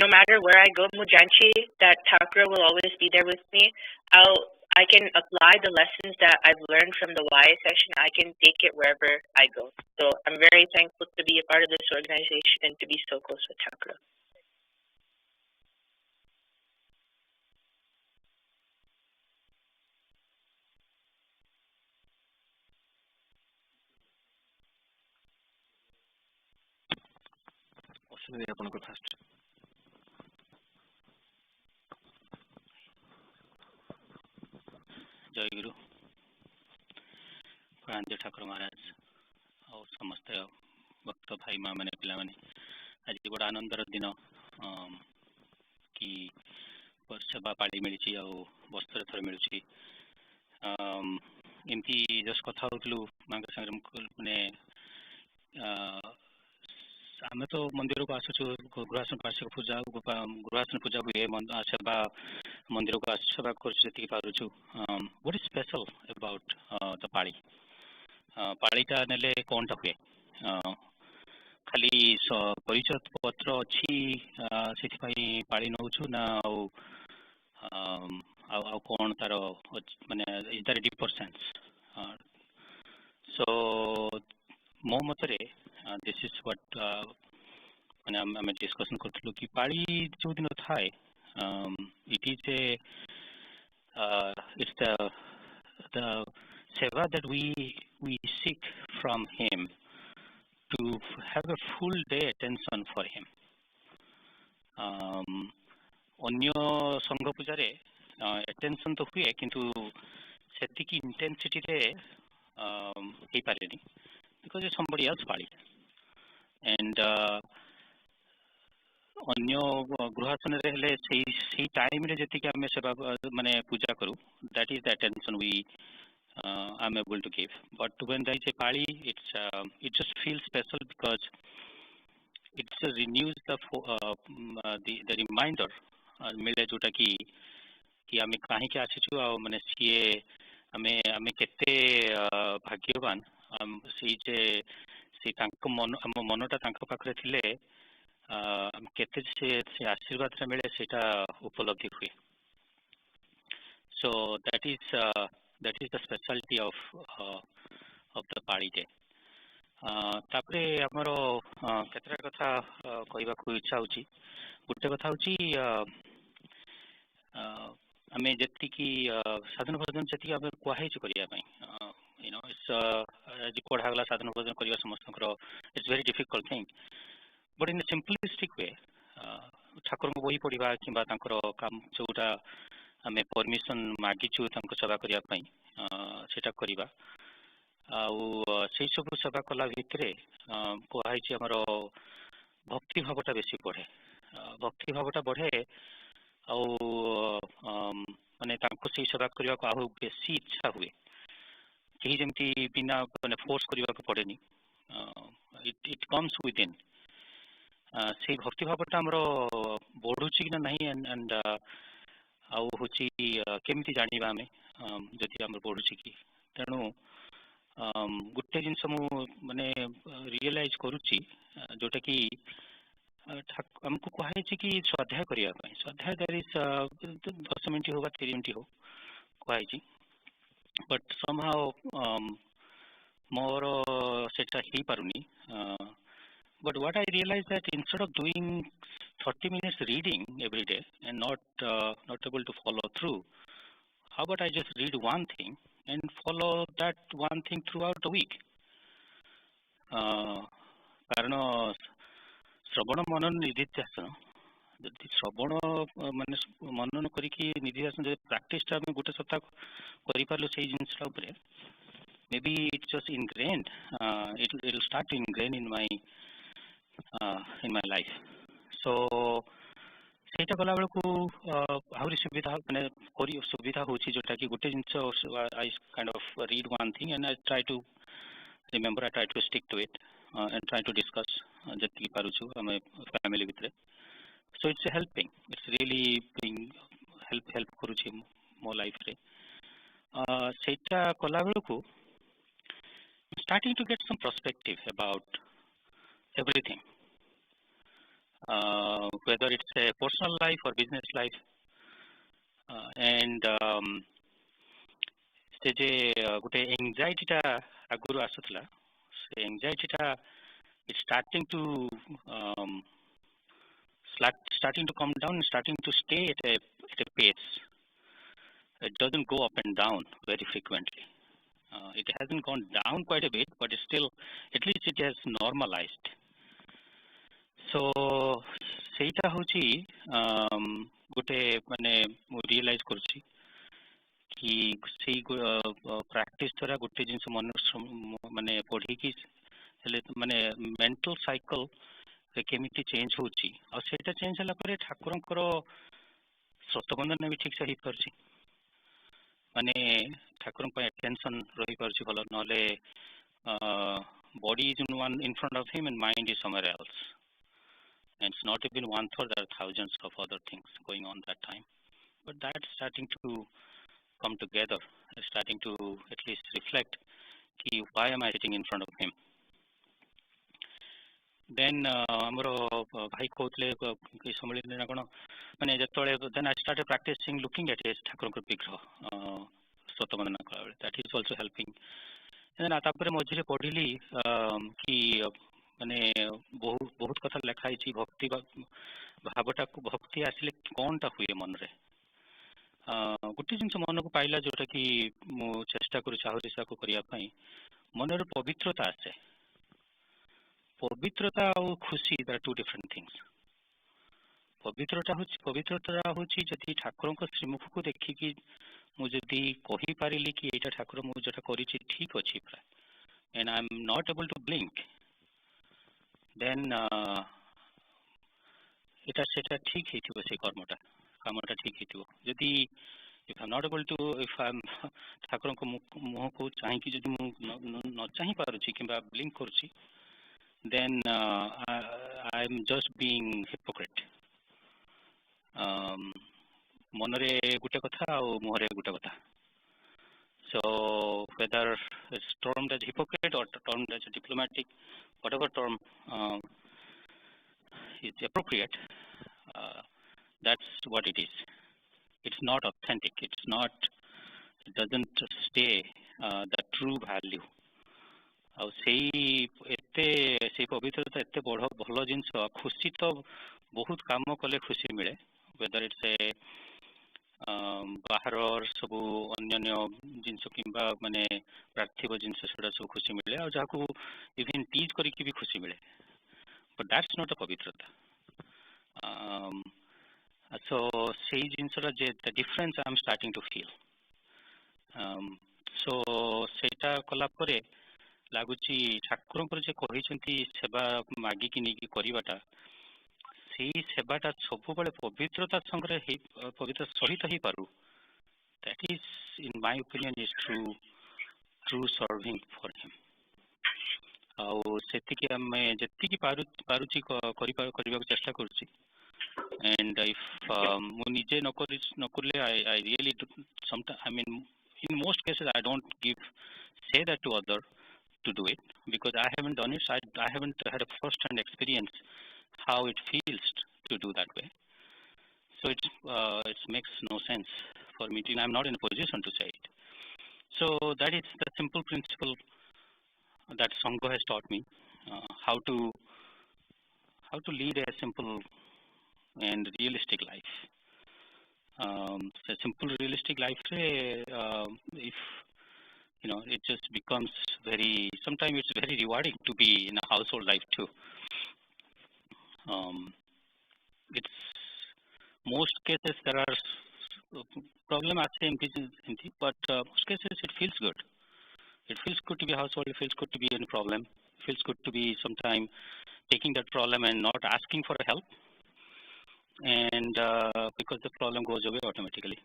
no matter where I go, mu janchi that Thakura will always be there with me. I can apply the lessons that I've learned from the YA session. I can take it wherever I go. So I'm very thankful to be a part of this organization and to be so close with Thakura. जय गुरु प्रांजय ठाकुर महाराज और समस्त भक्त भाई माँ मैंने पिला मैंने आज गोटे आनंदर दिन कि सेवा पाड़ी मिली वर्ष थर मिलूँ एमती जस्ट कथा होलु माँ संगे मैंने आम तो मंदिर को आसुचु गृहासन वार्षिक पूजा गृहासन पूजा हुए सेवा मंदिर को सेवा कर पार्चु what is special about the पाड़ी पाड़ीटा नेले कौन टा हुए खाली परिचय पत्र अच्छी से पाड़ी नौ ना कौन तार माने is there deeper sense so मो मतरे दिस इज व्हाट माने आम डिस्कशन करथलु कि पाड़ी जो दिन थाए it is a it's the seva that we seek from him to have a full day attention for him. अन्य संघ पूजा रे attention तो हुए किंतु सेति की intensity रे ही पारे नहीं because it's somebody else party and अन्य गृहासन रे हेले सेही टाइम रे जति कि हमें सेवा माने पूजा करू that is the attention we I'm able to give. But when there is a pali, it just feels special because it renews the reminder. मिले जोटा कि आमे कहीं के आसीचु आ माने सीए आमे केते भाग्यवान सी जे सी तांको मन हम मनटा तांको पाखरे थिले हम केते से आशीर्वाद रे मिले सेटा उपलब्धि हुए. So that is the specialty of the party day. तापरे हमरो केतरा कथा कहबा को इच्छा होची गुटे कथा होची हमें जति की साधन भोजन जति हमें कोहाई छ करिया पई you know it's आज कोढ़ा गला साधन भोजन करिया समस्त करो it's very difficult thing but in a simplistic way Thakur को बही पढ़िबा किबा तांकर काम जोटा आमे परमिशन मागिचु तांको सेवा करिया पई सेटा करिबा आउ से सब सेवा कला भितरे कोहाई छी हमरो भक्ति भावटा बेसी बढ़े भक्ति भावटा बढ़े आउ माने तांको से सेवा करिया को आउ बेसी इच्छा हुए कहीं जेमती बिना माने फोर्स करिया को पड़ेनी इट कम्स विद इन से भक्ति भावटा हमरो बढ़ुची कि नहीं एंड आउ होची केमती जानिबा हमें जति हमर बढ़ुची कि तेणु गुटे जिनस मु माने रियलाइज करूची जोटा कि हमको कहे कि स्वाध्याय करिया पई स्वाध्याय देयर इज 10 मिनिट हो 3 मिनिट हो कहे बट समहाउ मोर सेटा ही पारुनी but what I realized that instead of doing 30 minutes reading every day and not able to follow through, how about I just read one thing and follow that one thing throughout the week? कारण श्रवण मनन निधिध्यासन जदि श्रवण माने मनन करिकी निधिध्यासन जे practice टा में गोटे सप्ताह करि पारलो सेही जिंसटा ऊपर maybe it's just ingrained it will start to ingrain in my life so सेटा गला बेल को आहुरी सुविधा माने करी सुविधा होची जोटा कि गोटे जिंस I kind of read one thing and I try to remember I try to stick to it and try to discuss जति पारुछु हम फैमिली भितरे so it's helping it's really being help करूची मो लाइफ रे सेटा गला बेल को starting to get some perspective about everything whether it's a personal life or business life and से जे गोटे एंजाइटी टा आगुरु आसुतला से एंजाइटी टा it's starting to come down starting to stay at a pace it doesn't go up and down very frequently it hasn't gone down quite a bit but still at least it has normalized so सेटा होची गोटे माने मु realise करछि कि कि सेई practice द्वारा गोटे जिनस मन माने पढ़ी कि माने मेंटल साइकिल केमिति चेंज होची और सेटा चेंज हला परे ठाकुरंकर सतबंधन भी ठीक से ही परची माने ठाकुर अटेंशन रही परची भलो नले body is in front of him and mind is somewhere else, and it's not even one thought, there are thousands of other things going on that time, but that's starting to come together, starting to at least reflect ki why am I sitting in front of him. Then amaro bhai kotle ki samali na kono mane jetole then I started practicing looking at his Thakur को विग्रह सतबंधन कला that is also helping. And तापर मझे पढ़िली कि माने बहुत कथा लिखाई भक्ति भावटा को भक्ति आसिले कौनटा हुए मन रे गोटे जिन मन को पाइला जोटा कि मु चेष्टा करू चाहरिसा को करिया पई मनर पवित्रता आसे पवित्रता और खुशी दर टू डिफरेंट थिंग्स पवित्रता होची जति ठाकुर को श्रीमुख को देखि कि मुझे कही पारिली कि एटा ठाकुर मु जोटा करिछि ठीक अछि प्राय and I am not able to blink then एटा सेटा ठीक हेतिबो से कामटा ठीक हेतिबो जदि if I am not able to if I am Thakur को मुह को चाहि कि जदि मु न चाहि पारुछि किबा blink करछि then I am just being hypocrite मनरे गुटे कथा और मुहरे गुटे कथा. So whether it's termed as hypocrite or termed as diplomatic, whatever term is appropriate, that's what it is. It's not authentic. It doesn't stay the true value. ଆଉ ସେଇ ପବିତ୍ରତା ଏତେ ବଡ଼ ଭଲ ଜିନିଷ ଖୁସି ତ ବହୁତ କାମ କଲେ ଖୁସି ମିଳେ whether it's a ବାହାର ସବୁ ଅନ୍ୟାନ୍ୟ ଜିନିଷ କିମ୍ବା ମାନେ ପାର୍ଥିବ ଜିନିଷ ସେଟା ସବୁ ଖୁସି ମିଳେ ଆଉ ଯାହାକୁ ଇଭେନ୍ ଟିଜ୍ କରିକି ବି ଖୁସି ମିଳେ but that's not a ପବିତ୍ରତା. So ସେଇ ଜିନିଷଟା ଯେ the difference I'm starting to feel. So ସେଇଟା କଲା ପରେ ଲାଗୁଛି ଠାକୁରଙ୍କର ଯେ କହିଛନ୍ତି ସେବା ମାଗିକି ନେଇକି କରିବାଟା ସେଇ ସେବାଟା ସବୁବେଳେ ପବିତ୍ରତା ସଙ୍ଗରେ ପବିତ୍ର ସହିତ ହେଇପାରୁ that is in my opinion is true serving for him. ଆଉ ସେତିକି ଆମେ ଯେତିକି ପାରୁଛି କରିବାକୁ ଚେଷ୍ଟା କରୁଛି and if ମୁଁ ନିଜେ ନକରିଲେ I really sometimes I mean in most cases I don't say that to other to do it because I haven't done it. I haven't had a first-hand experience how it feels to do that way. So it makes no sense for me. I'm not in a position to say it. So that is the simple principle that Sangha has taught me how to lead a simple and realistic life. A simple realistic life, if you know, it just becomes sometimes it's very rewarding to be in a household life too. It's most cases there are problem but most cases it feels good. It feels good to be a household, it feels good to be in a problem, it feels good to be sometime taking that problem and not asking for help, and because the problem goes away automatically.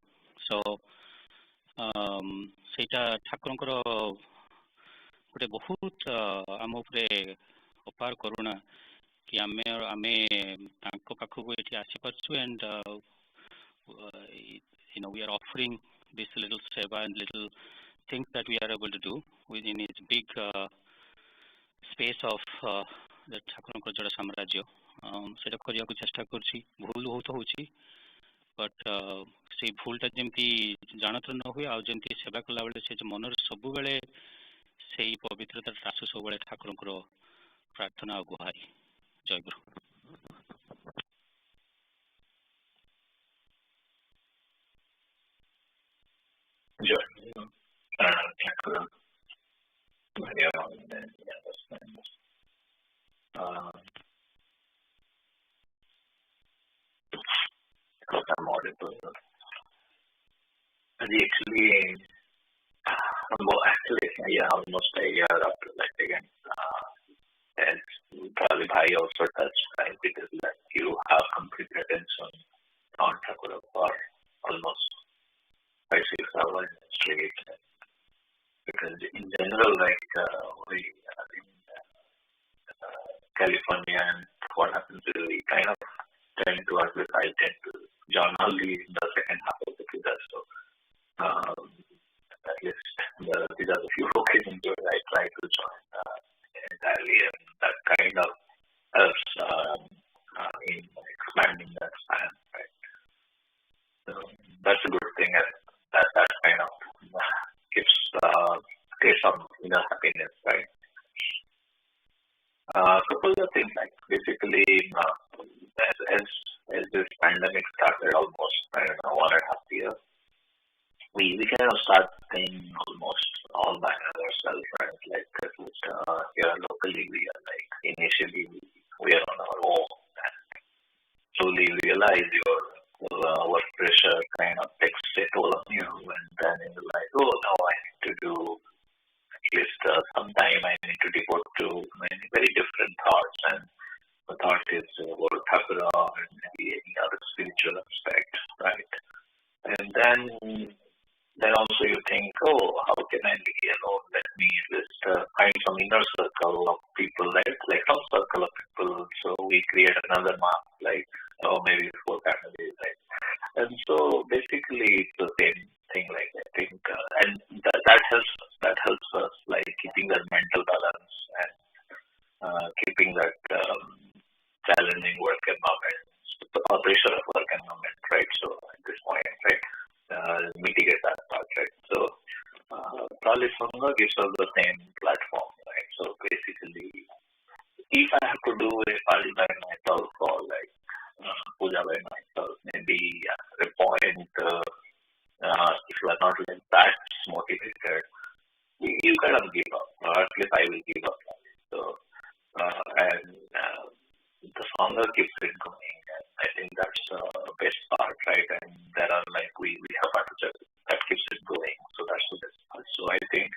So ସେଇଟା ଠାକୁରଙ୍କର ଗୋଟେ ବହୁତ ଆମ ଉପରେ ଅପାର କରୁଣା କି ଆମେ ତାଙ୍କ ପାଖକୁ ଏଠି ଆସିପାରୁଛୁ and you know we are offering this little seva and little things that we are able to do within his big space of the ଠାକୁରଙ୍କର ଯୋଉଟା ସାମ୍ରାଜ୍ୟ ସେଇଟା କରିବାକୁ ଚେଷ୍ଟା କରୁଛି ଭୁଲ ବହୁତ ହଉଛି but ସେଇ ଭୁଲଟା ଯେମିତି ଜାଣତ୍ର ନ ହୁଏ ଆଉ ଯେମିତି ସେବା କଲା ବେଳେ ସେ ମନରେ ସବୁବେଳେ ସେଇ ପବିତ୍ରତା ଆସୁ ସବୁବେଳେ ଠାକୁରଙ୍କର ପ୍ରାର୍ଥନା ଆଉ ଗୁହାରି. ଜୟ ଗୁରୁ. ଜୟ ଗୁରୁ. ଠାକୁର actually, yeah, almost a year after that again. And probably Bhai also touched, right? Because like you have complete attention on Thakura for almost 5-6 hours straight. Because in general, like we in California, and what happens is we kind of tend to, at least I tend to join only in the second half of the Puja. So at least these are the few occasions where I try to join entirely, and that kind of helps in expanding that span, right? So that's a good thing, and that kind of creates some inner happiness, right? Couple of things, like basically as this pandemic started almost, I don't know, 1.5 years, we kind of start things almost all by ourselves, right? Like at least here locally, we are like initially we are on our own, and slowly realize your work pressure kind of takes a toll on you, and then you're like, oh, now I need to do at least some time I need to devote to many very different thoughts, and the thought is about Thakura and maybe any other spiritual aspect, right? And then also you think, oh, how can I be alone? Let me just find some inner circle of people, right? Like some circle of people. So we create another mark, like, maybe 4 families, right? And so basically it's the same thing, like I think, and that helps us, like keeping that mental balance and keeping that challenging work environment, or pressure of work environment, right? So at this point, right? Mitigate that part, right? So Kali Sangha gives us the same platform, right? So basically, if I have to do a Kali by myself or like Puja by myself, maybe at a point, if you are not like that motivated, you kind of give up, or at least I will give up. So and the Sangha keeps it going, and I think that's the best part, right? And there are like we have participants that keeps it going, so that's the best part. So I think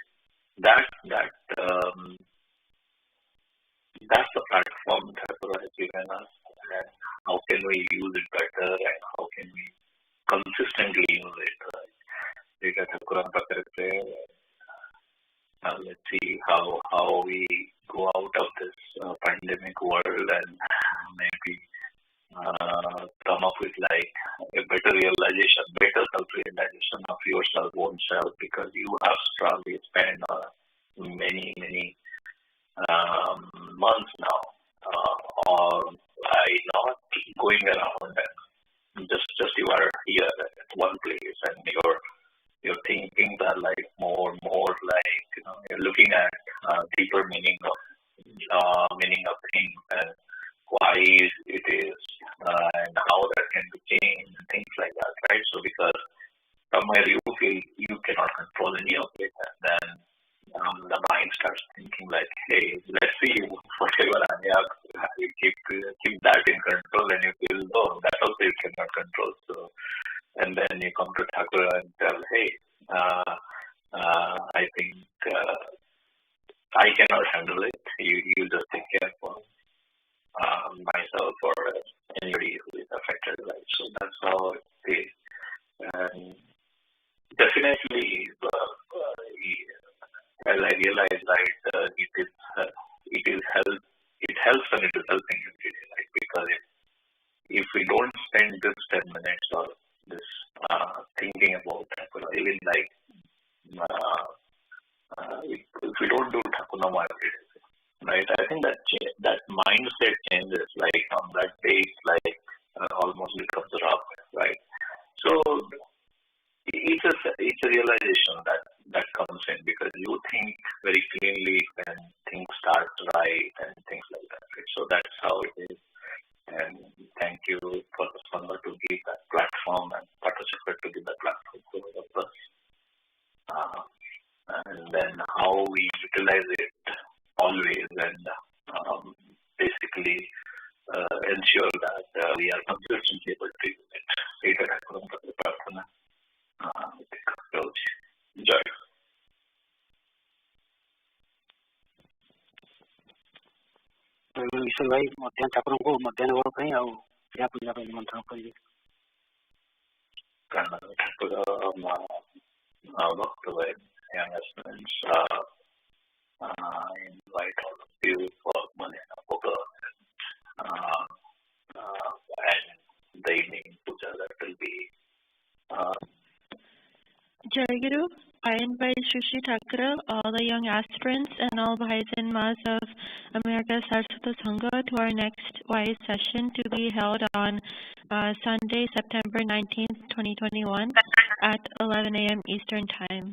that's the platform that Thakura has given us, and how can we use it better, and how can we consistently use it, right? Because Thakura let's see how we go out of this pandemic world, and maybe come up with like a better realization, better self-realization of yourself, own self, because you have probably spent many months now, or not going around and just you are here at one place, and your thinkings are like more like, you're looking at deeper meaning of things, and why it is, and how that can be changed, and things like that, right? So because somewhere you feel you cannot control any of it, and then the mind starts thinking like, hey, let's see, whatever I have, you keep that in control, and you feel, oh, that also you cannot control. So, and then you come to Thakura and tell, hey, I think I cannot handle it. You just take care for myself or anybody who is affected, right? So that's how it is. And definitely, as I realized, right, it helps and it is helping every day, right? Because if we don't spend this 10 minutes or this thinking about Thakura, even like if we don't do Thakunama every day, right? I think that mindset changes. Like on that day, it's like almost becomes rough, right? So it's a realization that comes in, because you think very cleanly when things start right and things like that, right? So that's how it is. And thank you for the Sangha to give that platform, and participate to give that platform to all of us. And then how we utilize it always, and basically ensure that we are consistently able to use it. ईश्वर भाई मध्याह्न ठाकुर को मध्याह्न भोग ପାଇଁ ଆଉ ପୂଜା ପୂଜା ପାଇଁ ନିମନ୍ତ୍ରଣ କରିବେ। ଠାକୁର ଭକ୍ତ ଭାଇ invite all of you for Madhyana Bhoga and the evening puja that will be. Jai Guru, I invite Shri Thakura, all the young aspirants, and all Bhais and Mas of America Saraswata Sangha to our next wise session to be held on Sunday, September 19th, 2021 at 11 a.m. Eastern Time.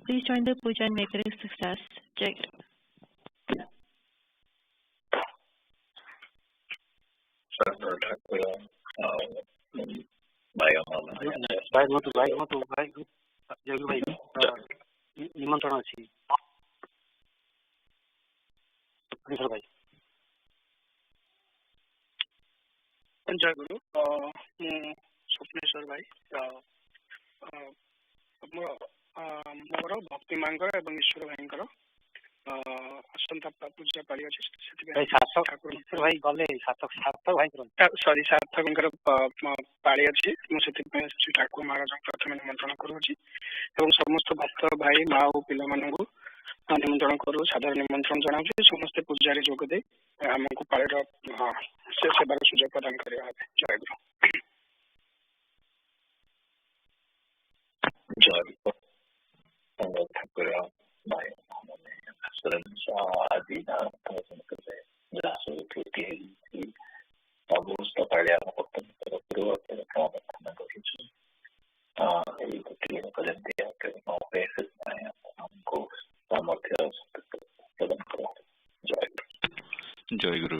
Please join the puja and make it a success. Jai Guru. निमंत्रण अच्छी भाई। जय गुरु स्वप्नेश्वर भाई मोर भक्ति मांगर एवं ईश्वर भाई आसंता पूजा पाली अच्छी भाई गले सार्थक भाई सॉरी सार्थक पाली अच्छी मुझे ठाकुर महाराज प्रथम निमंत्रण करुच्ची समस्त भक्त भाई माँ और पिला निमंत्रण करू साधारण निमंत्रण जनाऊँ समस्ते पूजारे जोगदे आमको पाळीर सेवार सुजोग प्रदान करवा। जय गुरु। जय ठाकुर आदि समस्त पाळी आम भक्तर प्रार्थना करूँ जय गुरु।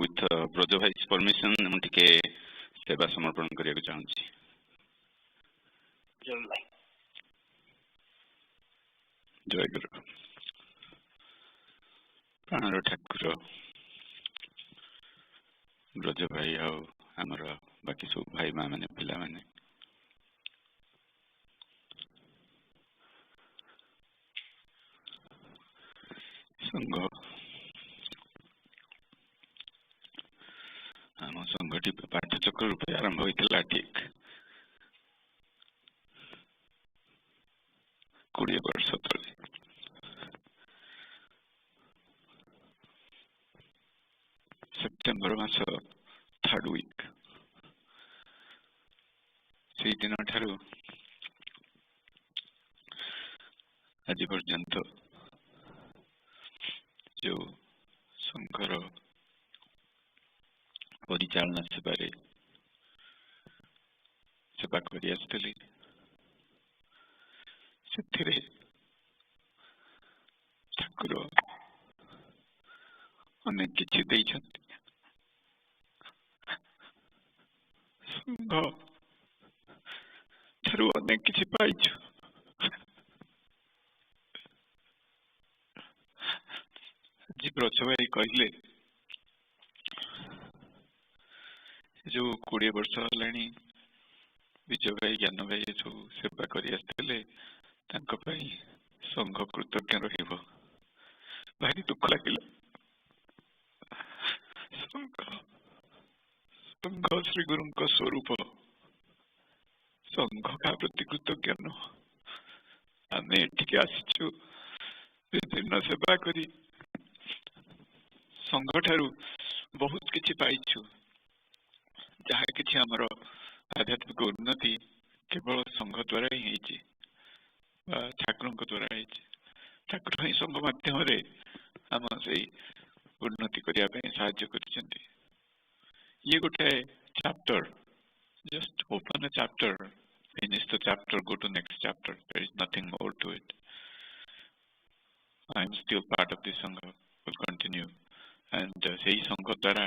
विथ ब्रज भाई परमिशन मुझे सेवा समर्पण करने चाहूँगी। जय गुरु। प्राणर ठाकुर ब्रज भाई आमर बाकी सब भाई माँ मैंने पिला मैंने संघ आम संघटी पाठचक्र रूप आरंभ होता ठीक 20 वर्ष तले सेप्टेम्बर मास 3rd वीक से दिन ठारू आज पर्यंत जो संघर परिचालना सेवा कर ठाकुर अनेक किछि देइछन्ति संघ ठारू अनेक किछि पाइछु। आज ब्रज भाई कहले जो 20 वर्ष है विजय भाई ज्ञान भाई सब सेवा कर संघ कृतज्ञ भारी दुख लगे। संघ श्री गुरु स्वरूप संघ का प्रति कृतज्ञ आम एठिक आसीचु विभिन्न सेवा करी संघ ठारू बहुत किछि पाइछु। जहाँ किछि हमर आध्यात्मिक उन्नति केवल संघ द्वारा ही ठाकुर द्वारा ठाकुर ही संघ माध्यम आम से उन्नति करने साहाय्य करिसेंति। ये गोटे chapter just open a chapter finish the chapter go to next chapter there is nothing more to it. I am still part of this sangha will continue and से संघ द्वारा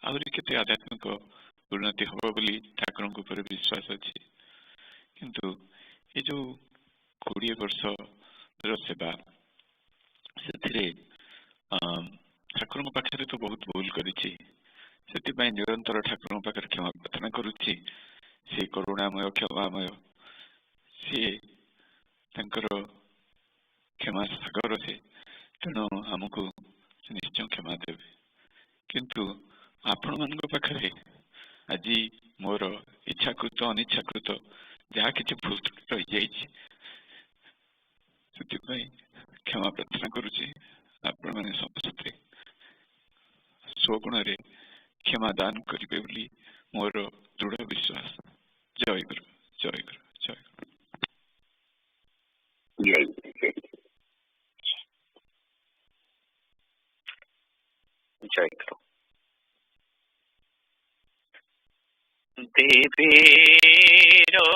आहरी केते आध्यात्मिक उन्नति हम बोली ठाकुर ऊपर विश्वास अच्छी किंतु ये जो 20 वर्ष सेवा से ठाकुर पाखे तो बहुत भूल करी निरंतर ठाकुर पाखे क्षमा प्रार्थना करुच्ची से करुणामय क्षमामय सी क्षमा सागर से तेणु आमको निश्चय क्षमा देवे किंतु आपण मानक पाखरे आज मोर इच्छाकृत अनिच्छाकृत जहाँ किसी भूल रही जाइए क्षमा प्रार्थना करुचे आपण मैंने समस्ते स्वगुण क्षमा दान करेंगे बोली मोर दृढ़ विश्वास। जय गुरु जय गुरु जय गुरु जय गुरु। देवेरो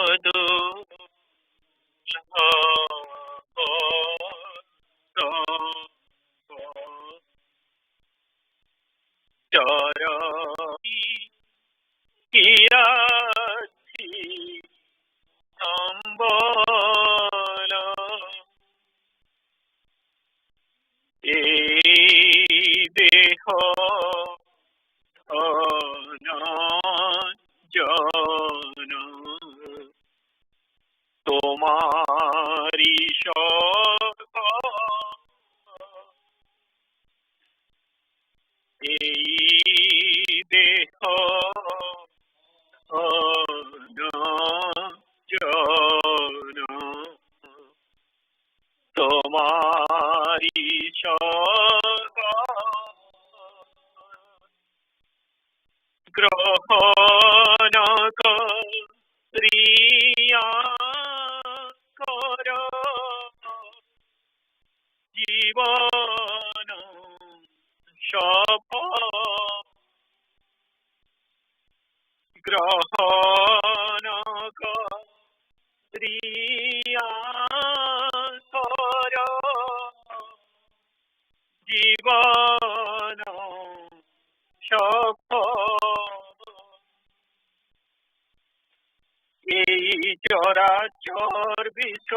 तुम्हारी देखो तुम्हारी ग्रहण क्रिया करो जीवन सफल ग्रहण क्रिया करो जीवन এই চরাচর বিশ্ব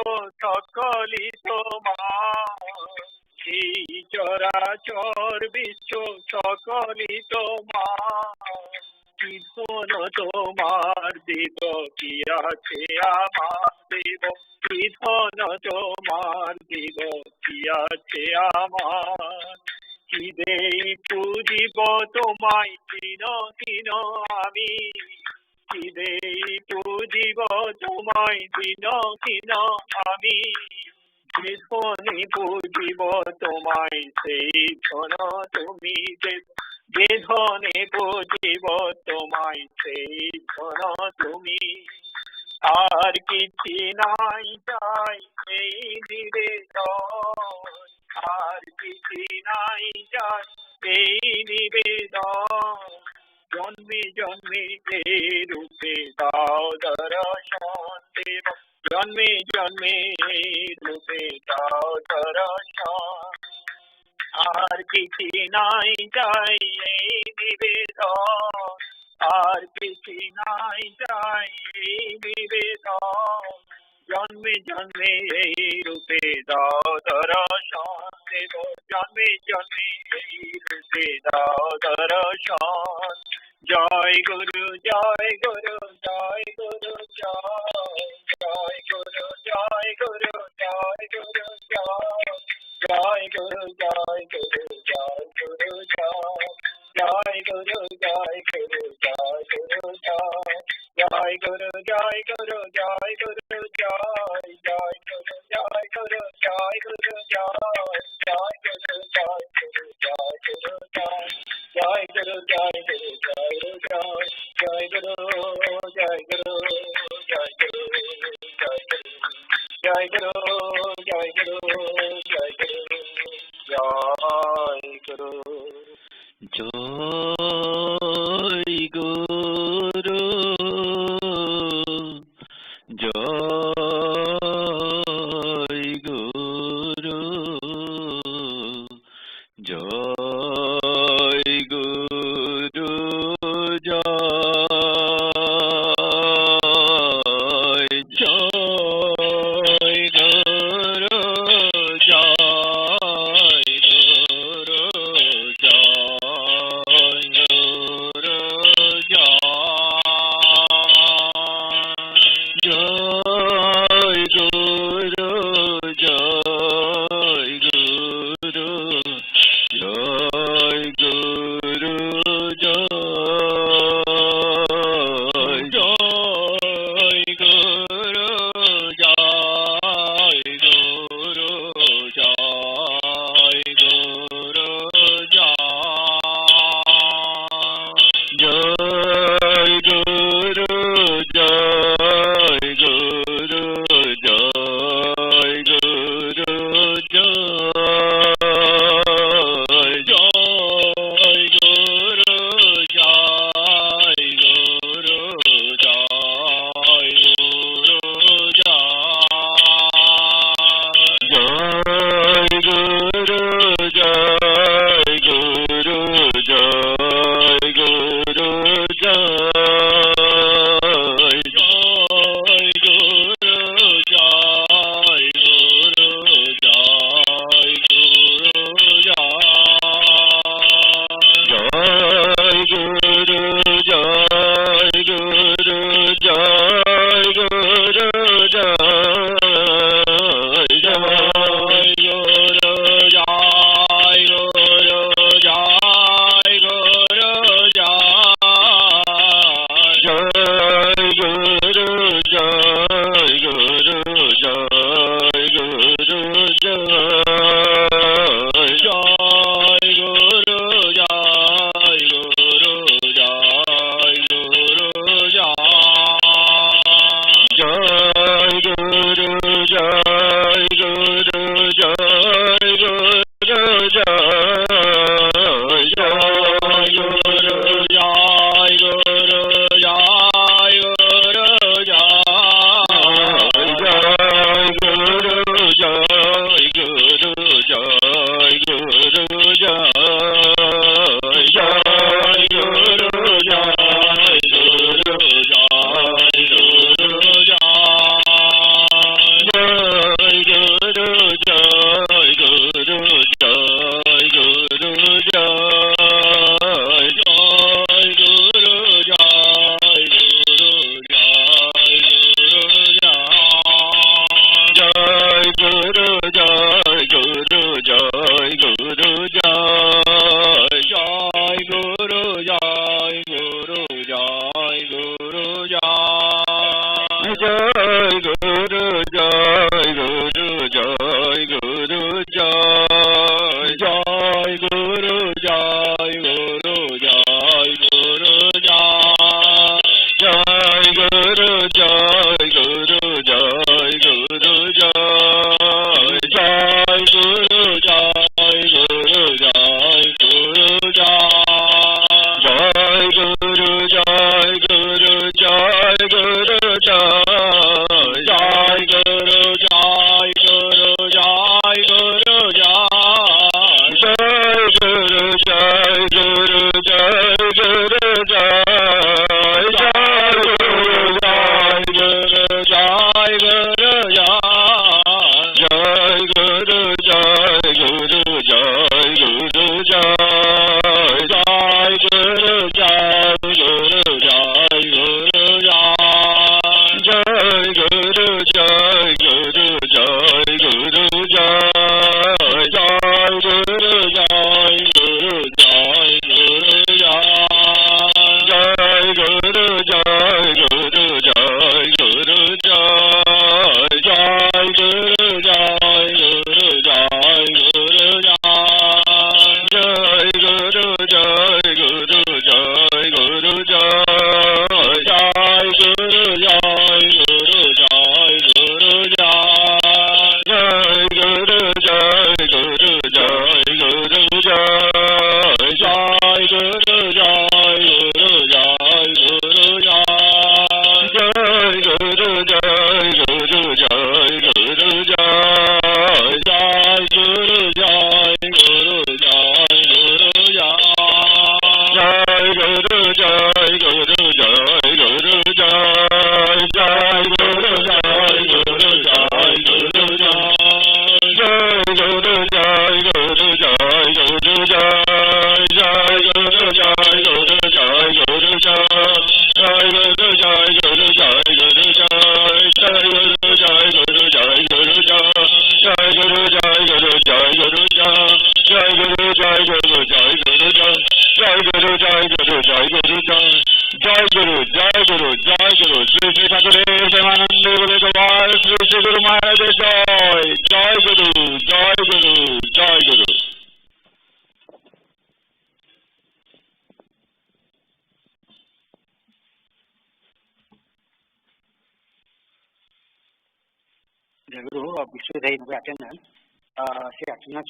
সকলি তোমার এই চরাচর বিশ্ব সকলি তোমার বিধন তোমার দেব কি আছে আমার দেব বিধন তোমার দেব কি আছে আমার কি দেই পুজিব তোমায় দিন দিন আমি কি দেই পুজিব তোমায় দিন দিন আমি যে ধনে পুজিব তোমায় সেই ধন তুমি দেব যে ধনে পুজিব তোমায় সেই ধন তুমি আর কিছু নাই চাই এই নিবেদন আর কিছু নাই চাই এই নিবেদন জন্মে জন্মে রূপে দাও দর্শন দেব জন্মে জন্মে রূপে দাও দর্শন আর কিছু নাই চাই এই নিবেদন আর কিছু নাই চাই এই নিবেদন জন্মে জন্মে রূপে দাও দর্শন দেব জন্মে জন্মে রূপে দাও দর্শন জয় গুরু জয় গুরু জয় গুরু জয় জয় গুরু জয় গুরু জয় গুরু জয় গুরু জয় গুরু জয় গুরু জয় গুরু জয় গুরু জয় গুরু জয় গুরু জয় গুরু জয় গুরু জয় জয় গুরু জয় গুরু জয় গুরু জয় জয় গুরু জয় গুরু জয় গুরু জয় গুরু জয় গুরু জয় গুরু জয় গুরু জয় গুরু জয় গুরু জয় গুরু জয় গুরু জয় গুরু জয় গুরু জয় গুরু জয় গুরু জয় গুরু জয় গুরু জয় জয় গুরু জয় গুরু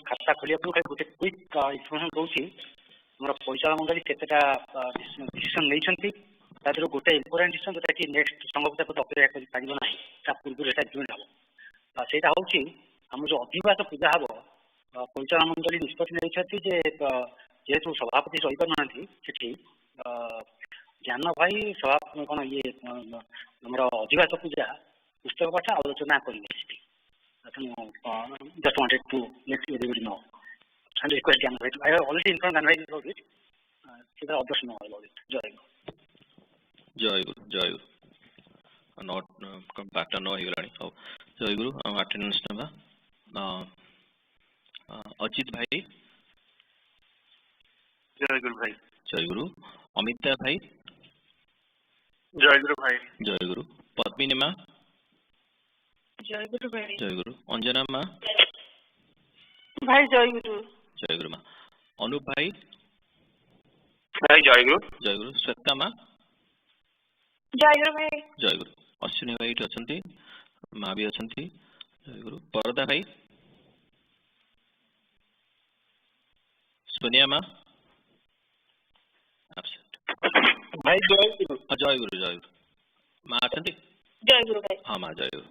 खाता खोलिया गोटे क्विक इनफर्मेशन दूसरी परिचालन मंडली केतेटा डिसीजन नहीं गोटे इंपोर्टाट डिसीजन जोटा कि नेक्स्ट संघ अपेक्षा कर पूर्व जॉइन हम से आम जो अधिवास पूजा हम परिचालन मंडली निष्पत्ति नहीं जेहेतु सभापति रही पार ना ज्ञान भाई सभा कौन ये अधिवास पूजा पुस्तक पाठ आलोचना करेंगे just wanted to let everybody know and request Jan Bhai. I have already informed Jan Bhai about it. So the others know about it. Jai Guru. Jai Guru. Jai Guru. बारटा 9 ହେଇଗଲାଣି। ହଉ ଜୟ ଗୁରୁ ଆଟେଣ୍ଡାନ୍ସ ନେବା। अजित भाई जय गुरु भाई। जय गुरु। अमिता भाई जय गुरु भाई। जय गुरु। पद्मिनी माँ जय गुरु भाई। जय गुरु। अंजना माँ भाई जय गुरु। जय गुरु माँ। अनूप भाई भाई जय गुरु। जय गुरु। श्वेता माँ जय गुरु भाई। जय गुरु। अश्विनी भाई अच्छी माँ भी अच्छा जय गुरु। परदा भाई सोनिया माँ भाई जय गुरु। जय गुरु। जय गुरु। माँ अच्छा जय गुरु भाई। हाँ माँ जय गुरु।